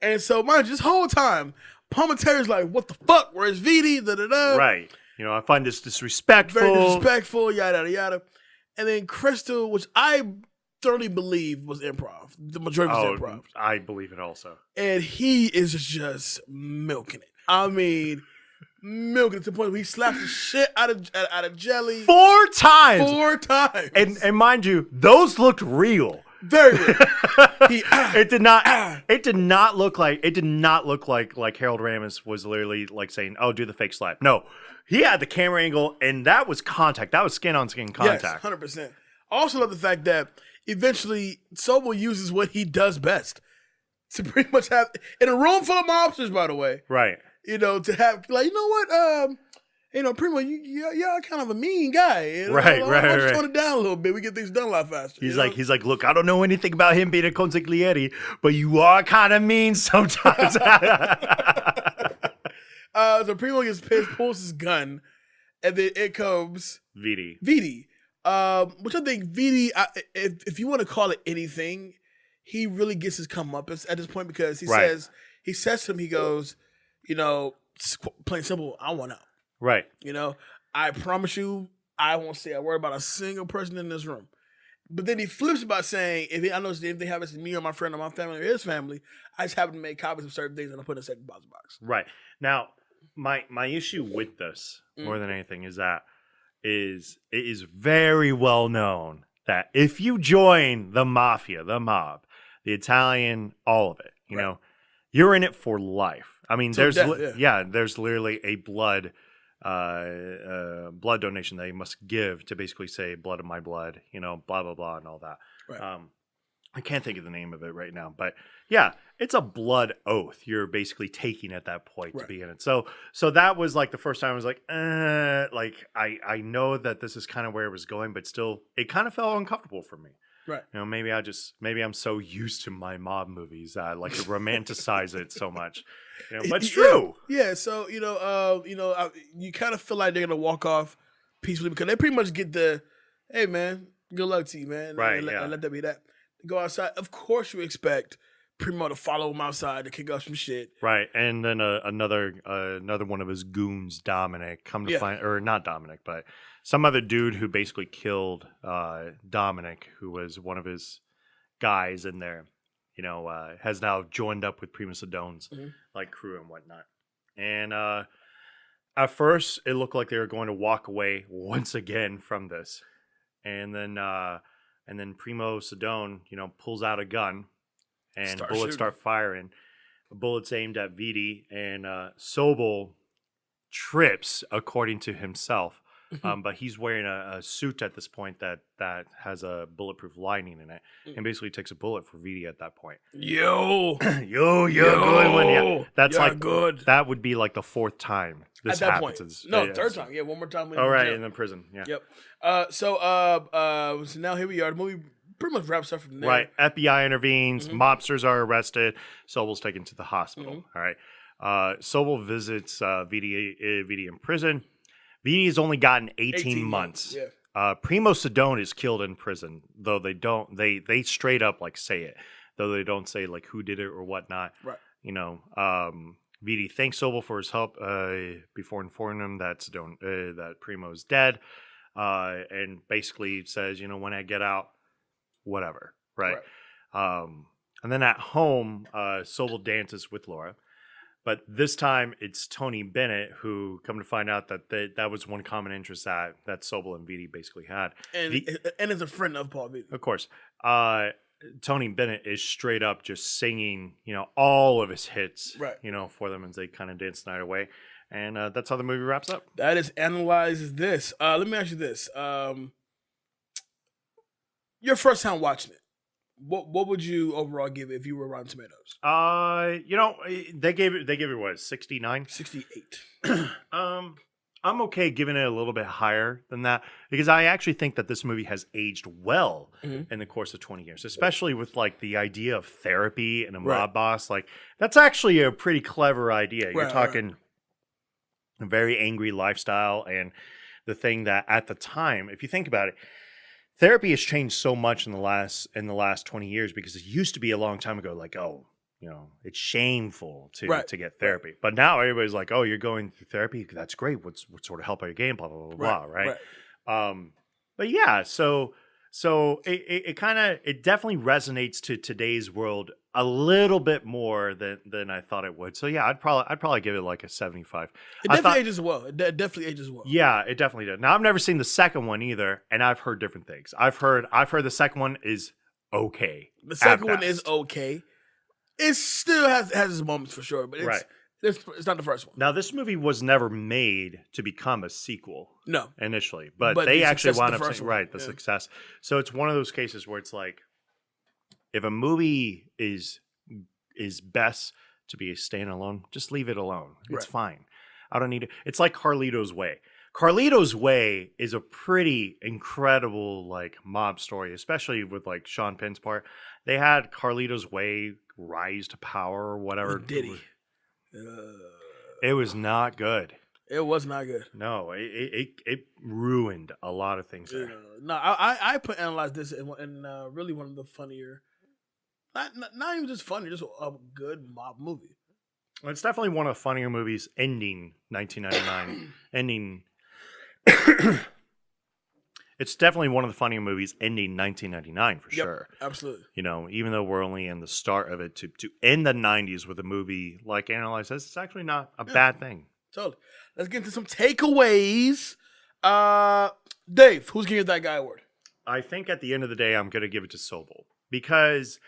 And so, mind you, this whole time, Palminteri's like, what the fuck? Where's Vidi? Da da da. Right. I find this disrespectful. Very disrespectful. Yada yada yada. And then Crystal, which I thoroughly believe was improv. The majority was improv. I believe it also. And he is just milking it. I mean, milking it to the point where he slaps the shit out of Jelly 4 times. 4 times. And mind you, those looked real. Very real. It did not look like Harold Ramis was literally like saying, "Oh, do the fake slap." No, he had the camera angle, and that was contact. That was skin on skin contact. Yes, 100%. Also love the fact that eventually Sobel uses what he does best to pretty much have in a room full of mobsters, by the way. Right. To have like, you know what, Primo, you're kind of a mean guy. Right. Let's tone it down a little bit. We get things done a lot faster. He's like, look, I don't know anything about him being a consigliere, but you are kind of mean sometimes. So Primo gets pissed, pulls his gun, and then it comes Vidi. Which I think Vidi, if you want to call it anything, he really gets his comeuppance at this point because he says to him, he goes, plain simple, I want out. Right. I promise you, I won't say a word about a single person in this room. But then he flips by saying, if they have this me or my friend or my family or his family, I just happen to make copies of certain things and I put in a second deposit box. Right. Now, my issue with this, more than anything, is that it is very well known that if you join the mafia, the mob, the Italian, all of it, you're in it for life. I mean, there's literally a blood donation that you must give to basically say blood of my blood, blah, blah, blah, and all that. Right. I can't think of the name of it right now, but yeah, it's a blood oath you're basically taking at that point to be in it. So that was like the first time I was like, I know that this is kind of where it was going, but still it kind of felt uncomfortable for me. Right. Maybe I'm so used to my mob movies, I like to romanticize it so much. But it's true. Yeah. So you kind of feel like they're gonna walk off peacefully because they pretty much get the, hey man, good luck to you, man. Right. And let that be that. They go outside. Of course, you expect Primo to follow him outside to kick off some shit. Right. And then another one of his goons, Dominic, not Dominic, but some other dude who basically killed Dominic, who was one of his guys in there, has now joined up with Primo Sedone's crew and whatnot. And at first, it looked like they were going to walk away once again from this. And then Primo Sedone, pulls out a gun and bullets start firing. Bullets aimed at Vidi, and Sobel trips, according to himself. But he's wearing a suit at this point that has a bulletproof lining in it, and basically takes a bullet for Vidi at that point. Yo, good one. Yeah, that's good. That would be like the 4th time this happens. Third time. Yeah, one more time. Oh, right, in the prison. Yeah. Yep. So now here we are. The movie pretty much wraps up from there. Right. FBI intervenes. Mobsters are arrested. Sobel's taken to the hospital. All right. Sobel visits Vidi in prison. Vidi has only gotten 18 months. Yeah. Primo Sedone is killed in prison, though they don't. They straight up say it, though they don't say who did it or whatnot. Right. Vidi thanks Sobel for his help before informing him that that Primo's dead, and basically says, when I get out, whatever. Right. And then at home, Sobel dances with Laura. But this time, it's Tony Bennett who, come to find out that was one common interest that Sobel and Vidi basically had. And is a friend of Paul Vidi. Of course. Tony Bennett is straight up just singing, all of his hits, right. For them as they kind of dance the night away. And that's how the movie wraps up. That analyzes this. Let me ask you this. Your first time watching it. What would you overall give it if you were Rotten Tomatoes? They gave it what, 69? 68. I'm okay giving it a little bit higher than that because I actually think that this movie has aged well in the course of 20 years, especially with the idea of therapy and a mob boss. That's actually a pretty clever idea. You're talking a very angry lifestyle, and the thing that at the time, if you think about it, therapy has changed so much in the last 20 years because it used to be a long time ago, it's shameful to get therapy. But now everybody's like, oh, you're going through therapy. That's great. What sort of help are you getting? Blah, blah, blah, blah, right? But yeah, so it definitely resonates to today's world a little bit more than I thought it would. So yeah, I'd probably give it like a 75. It definitely ages well. It definitely ages well. Yeah, it definitely did. Now I've never seen the second one either, and I've heard different things. I've heard the second one is okay. The second one is okay. It still has its moments for sure, but it's not the first one. Now, this movie was never made to become a sequel. No. Initially. But they actually wound up saying, the success. So it's one of those cases where it's like, if a movie is best to be a standalone, just leave it alone. It's fine. I don't need it. It's like Carlito's Way. Carlito's Way is a pretty incredible like mob story, especially with like Sean Penn's part. They had Carlito's Way rise to power or whatever. Did he? It was not good. It was not good. No, it ruined a lot of things there. No, I analyzed this in really one of the funnier, not even just funny, just a good mob movie. Well, it's definitely one of the funnier movies ending 1999. It's definitely one of the funnier movies ending 1999 for sure. Absolutely. Even though we're only in the start of it, to end the 90s with a movie like Analyze says, it's actually not a bad thing. Totally. Let's get into some takeaways. Dave, who's giving that guy award? I think at the end of the day, I'm going to give it to Sobel, because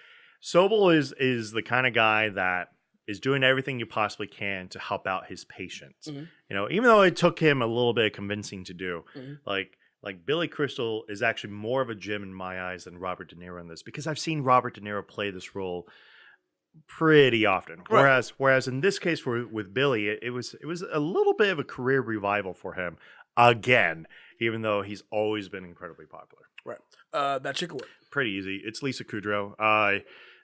Sobel is the kind of guy that is doing everything you possibly can to help out his patients. Mm-hmm. Even though it took him a little bit of convincing to do, like Billy Crystal is actually more of a gem in my eyes than Robert De Niro in this, because I've seen Robert De Niro play this role pretty often. Right. Whereas in this case with Billy, it was a little bit of a career revival for him again, even though he's always been incredibly popular. Right. That chick award. Pretty easy. It's Lisa Kudrow.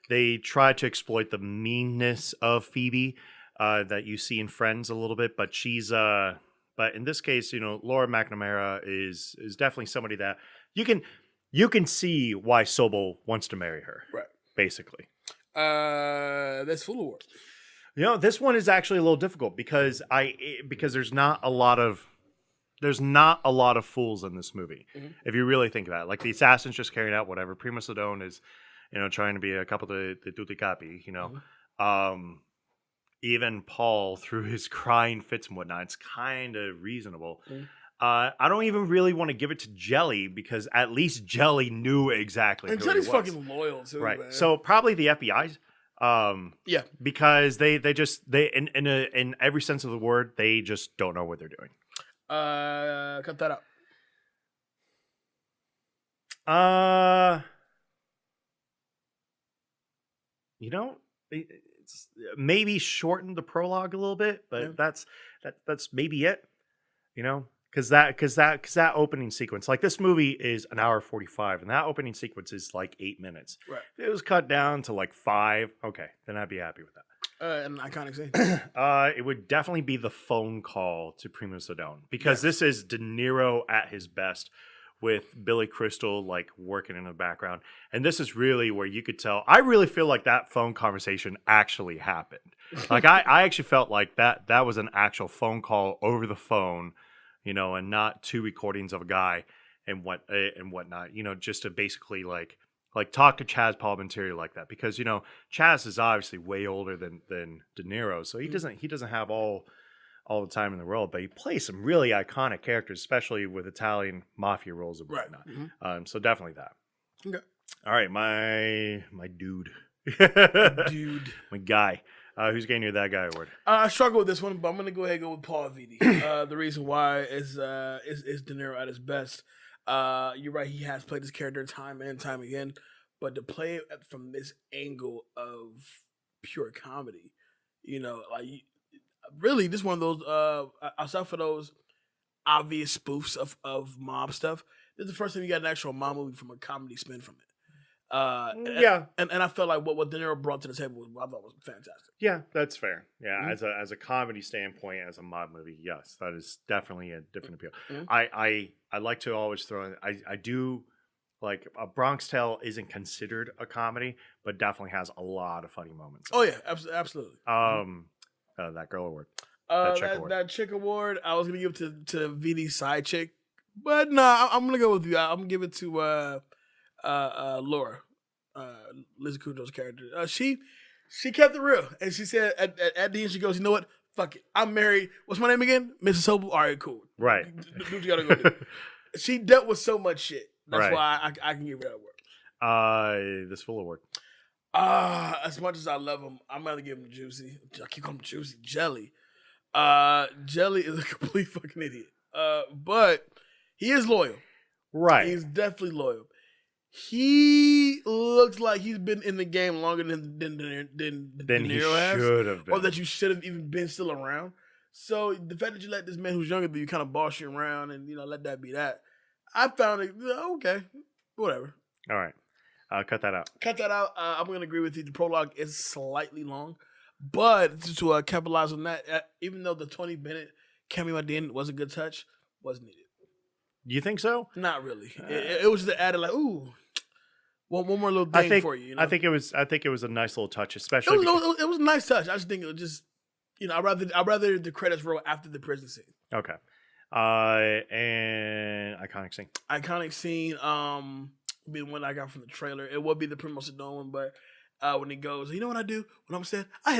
They tried to exploit the meanness of Phoebe that you see in Friends a little bit, but she's but in this case, Laura McNamara is definitely somebody that you can see why Sobel wants to marry her. Right. Basically. That's Fool Award. This one is actually a little difficult because there's not a lot of fools in this movie. Mm-hmm. If you really think about it, like the assassin's just carrying out whatever. Prima Sedone is, trying to be a couple de tutti capi, Mm-hmm. Even Paul, through his crying fits and whatnot, it's kind of reasonable. Mm-hmm. I don't even really want to give it to Jelly, because at least Jelly knew exactly. And Jelly's fucking loyal too, right? Man. So probably the FBI. Yeah, because they in every sense of the word, they just don't know what they're doing. Cut that out. It's maybe shorten the prologue a little bit, but that's maybe it. Because that opening sequence, like this movie is an hour 45, and that opening sequence is like 8 minutes. Right. If it was cut down to like 5, okay, then I'd be happy with that. An iconic scene. It would definitely be the phone call to Prima Sedone, because this is De Niro at his best, with Billy Crystal like working in the background, and this is really where you could tell. I really feel like that phone conversation actually happened. Like I actually felt like that was an actual phone call over the phone. And not 2 recordings of a guy and whatnot, just to basically like talk to Chaz Palminteri like that, because Chaz is obviously way older than De Niro, so he doesn't have all the time in the world, but he plays some really iconic characters, especially with Italian mafia roles and whatnot. Right. Mm-hmm. So definitely that. Okay. All right, my dude, my guy. Who's getting you that guy award? I struggle with this one, but I'm gonna go ahead and go with Paul Vitti. The reason why is De Niro at his best. You're right; he has played this character time and time again, but to play it from this angle of pure comedy, really, this is one of those. Outside for those obvious spoofs of mob stuff, this is the first time you got an actual mob movie from a comedy spin from it. And I felt like what De Niro brought to the table I thought was fantastic. Yeah, that's fair. Yeah, mm-hmm. as a comedy standpoint, as a mob movie, yes, that is definitely a different appeal. Mm-hmm. I like to always throw in. I do like A Bronx Tale isn't considered a comedy, but definitely has a lot of funny moments. Oh yeah, absolutely. That girl award. That chick award, I was gonna give it to VD's side chick, but no, I'm gonna go with you. I'm gonna give it to Laura, Lizzie Kudrow's character. She kept it real, and she said at the end, she goes, "You know what? Fuck it. I'm married. What's my name again? Mrs. Sobel. All right, cool. Right. Do what you gotta go do." She dealt with so much shit. That's why I can give her that award. This full award. As much as I love him, I'm gonna give him Juicy. I keep calling him Juicy. Jelly. Jelly is a complete fucking idiot. But he is loyal. Right. He's definitely loyal. He looks like he's been in the game longer than Niro has. Should have been. Or that you should have even been still around. So the fact that you let this man who's younger than you kind of boss you around and let that be that, I found it okay. Whatever. All right. Cut that out. I'm going to agree with you. The prologue is slightly long. But to capitalize on that, even though the 20-minute cameo at the end was a good touch, wasn't needed. You think so? Not really. It was just added like, ooh, one more little thing for you. I think it was a nice little touch, especially. It was a nice touch. I just think it was just, I'd rather the credits roll after the prison scene. Okay. And iconic scene. Iconic scene. Being one I got from the trailer. It would be the Primo Sedone one, but when he goes, you know what I do when I'm sad? I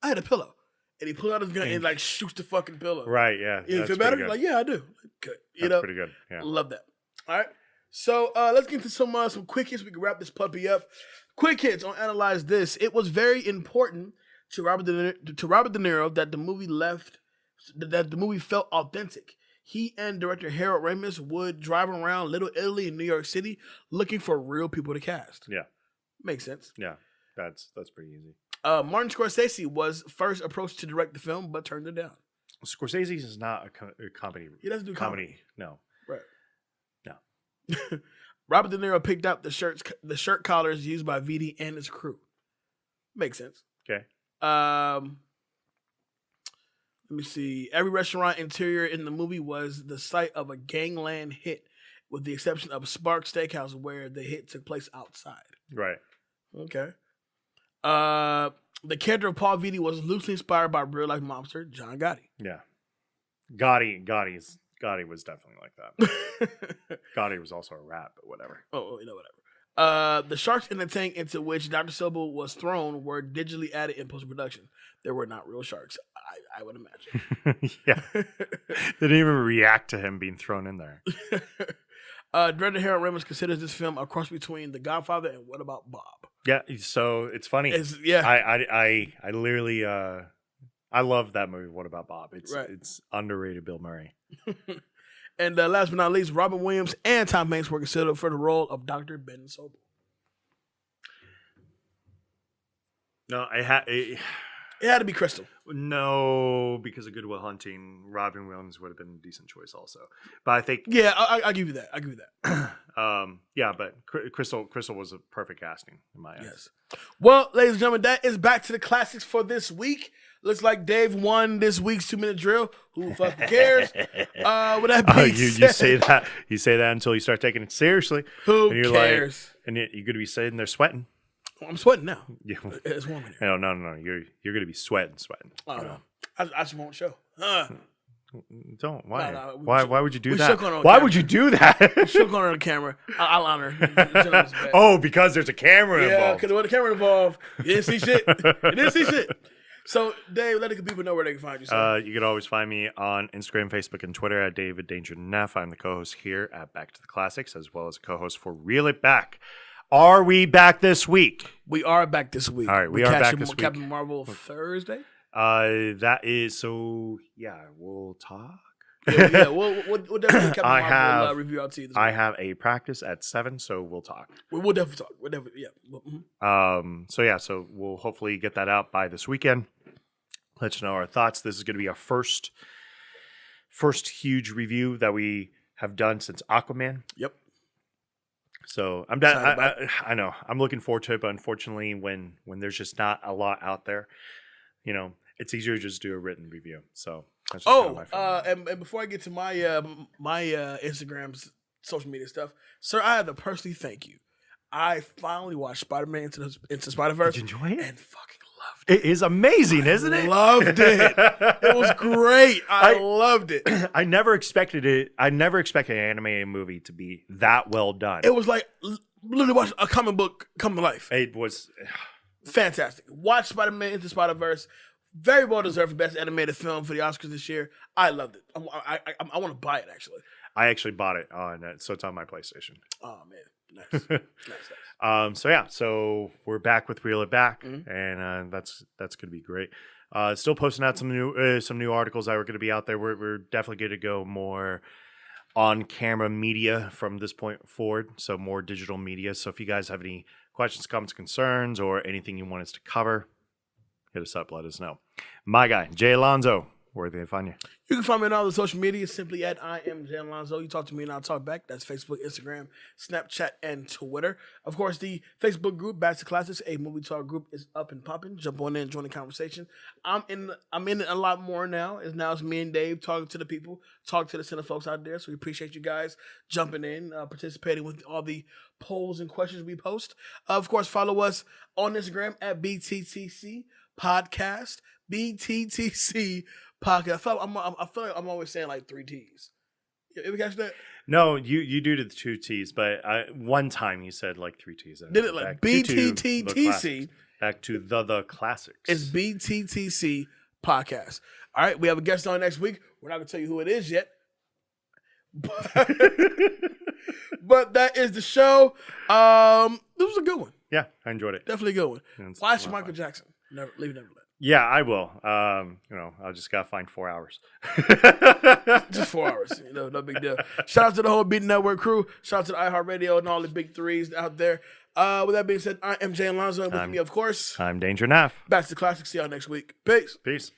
had a pillow, and he pulls out his gun and like shoots the fucking pillow. Right. Yeah. You feel better? Like, yeah, I do. Good. That's pretty good. Yeah. Love that. All right. So let's get into some quick hits. We can wrap this puppy up. Quick hits on Analyze This. It was very important to Robert De Niro that the movie felt authentic. He and director Harold Ramis would drive around Little Italy in New York City looking for real people to cast. Yeah. Makes sense. Yeah. That's pretty easy. Martin Scorsese was first approached to direct the film, but turned it down. Scorsese is not a comedy. He doesn't do comedy. No. Right. No. Robert De Niro picked out the shirt collars used by VD and his crew. Makes sense. Okay. Let me see. Every restaurant interior in the movie was the site of a gangland hit, with the exception of Spark Steakhouse, where the hit took place outside. Right. Okay. The character of Paul Vitti was loosely inspired by real-life mobster John Gotti. Yeah. Gotti was definitely like that. Gotti was also a rat, but whatever. Oh, whatever. The sharks in the tank into which Dr. Sobel was thrown were digitally added in post-production. They were not real sharks, I would imagine. Yeah. They didn't even react to him being thrown in there. Director Harold Ramis considers this film a cross between The Godfather and What About Bob? Yeah, so it's funny. Yeah. I literally I love that movie, What About Bob? It's underrated Bill Murray. And last but not least, Robin Williams and Tom Hanks were considered for the role of Dr. Ben Sobel. No, it had to be Crystal. No, because of Good Will Hunting, Robin Williams would have been a decent choice also. But I think... Yeah, I'll give you that. Yeah, but Crystal was a perfect casting in my eyes. Yes. Well, ladies and gentlemen, that is back to the classics for this week. Looks like Dave won this week's 2-minute drill. Who fucking cares? With that being said, you say that until you start taking it seriously. Who cares? And you're going to be sitting there sweating. I'm sweating now. Yeah. It's warm in here. No. You're going to be sweating. Oh, no. I just won't show. Don't. Why? No, why would you do that? Why would you do that? She'll go on the camera. I'll honor her. Oh, because there's a camera involved. Yeah, because when the camera involved, you didn't see shit. So, Dave, let the people know where they can find you. You can always find me on Instagram, Facebook, and Twitter at David Danger Neff. I'm the co-host here at Back to the Classics, as well as a co-host for Reel It Back. Are we back this week? We are back this week. All right, we are back this week. Captain Marvel Thursday? That is so. Yeah, we'll talk. Yeah, we'll definitely Captain Marvel review out to you this week. I have a practice at 7, so we'll talk. We'll definitely talk. Mm-hmm. So we'll hopefully get that out by this weekend. Let you know our thoughts. This is going to be our first huge review that we have done since Aquaman. Yep. So I'm done. I know. I'm looking forward to it, but unfortunately, when there's just not a lot out there, it's easier to just do a written review. So that's just and before I get to my my Instagrams social media stuff. Sir, I have to personally thank you. I finally watched Spider-Man Into Spider-Verse. Did you enjoy it? And fucking loved it. It is amazing, isn't it? Loved it. It was great. I loved it. I never expected it. I never expected an animated movie to be that well done. It was like literally watch a comic book come to life. It was fantastic. Watch Spider-Man Into Spider-Verse. Very well deserved for best animated film for the Oscars this year. I loved it. I want to buy it actually. I actually bought it so it's on my PlayStation. Oh man, nice. So we're back with Reel It Back, and that's going to be great. Still posting out some new articles that are going to be out there. We're definitely going to go more on camera media from this point forward, so more digital media. So if you guys have any questions, comments, concerns, or anything you want us to cover, hit us up. Let us know. My guy, Jay Alonzo. Where do they find you? You can find me on all the social media simply at I am Jay Alonzo. You talk to me and I'll talk back. That's Facebook, Instagram, Snapchat, and Twitter. Of course, the Facebook group, Back to Classics, a movie talk group, is up and popping. Jump on in and join the conversation. I'm in it a lot more now. It's me and Dave talking to the people, talking to the center folks out there. So we appreciate you guys jumping in, participating with all the polls and questions we post. Of course, follow us on Instagram at BTTC Podcast. BTTC Podcast. I feel like I'm always saying like 3 T's. You ever catch that? No, you do the 2 T's, but one time you said like 3 T's. Did it like BTTC? Back to the classics. It's BTTC Podcast. All right, we have a guest on next week. We're not gonna tell you who it is yet, but that is the show. This was a good one. Yeah, I enjoyed it. Definitely a good one. Watch Michael Jackson. Never let. Yeah, I will. I just got fined 4 hours. Just 4 hours. No big deal. Shout out to the whole Beat Network crew. Shout out to the iHeartRadio and all the big threes out there. With that being said, I am Jay Alonzo, and with me, of course, I'm Danger Naff. Back to the Classics. See y'all next week. Peace. Peace.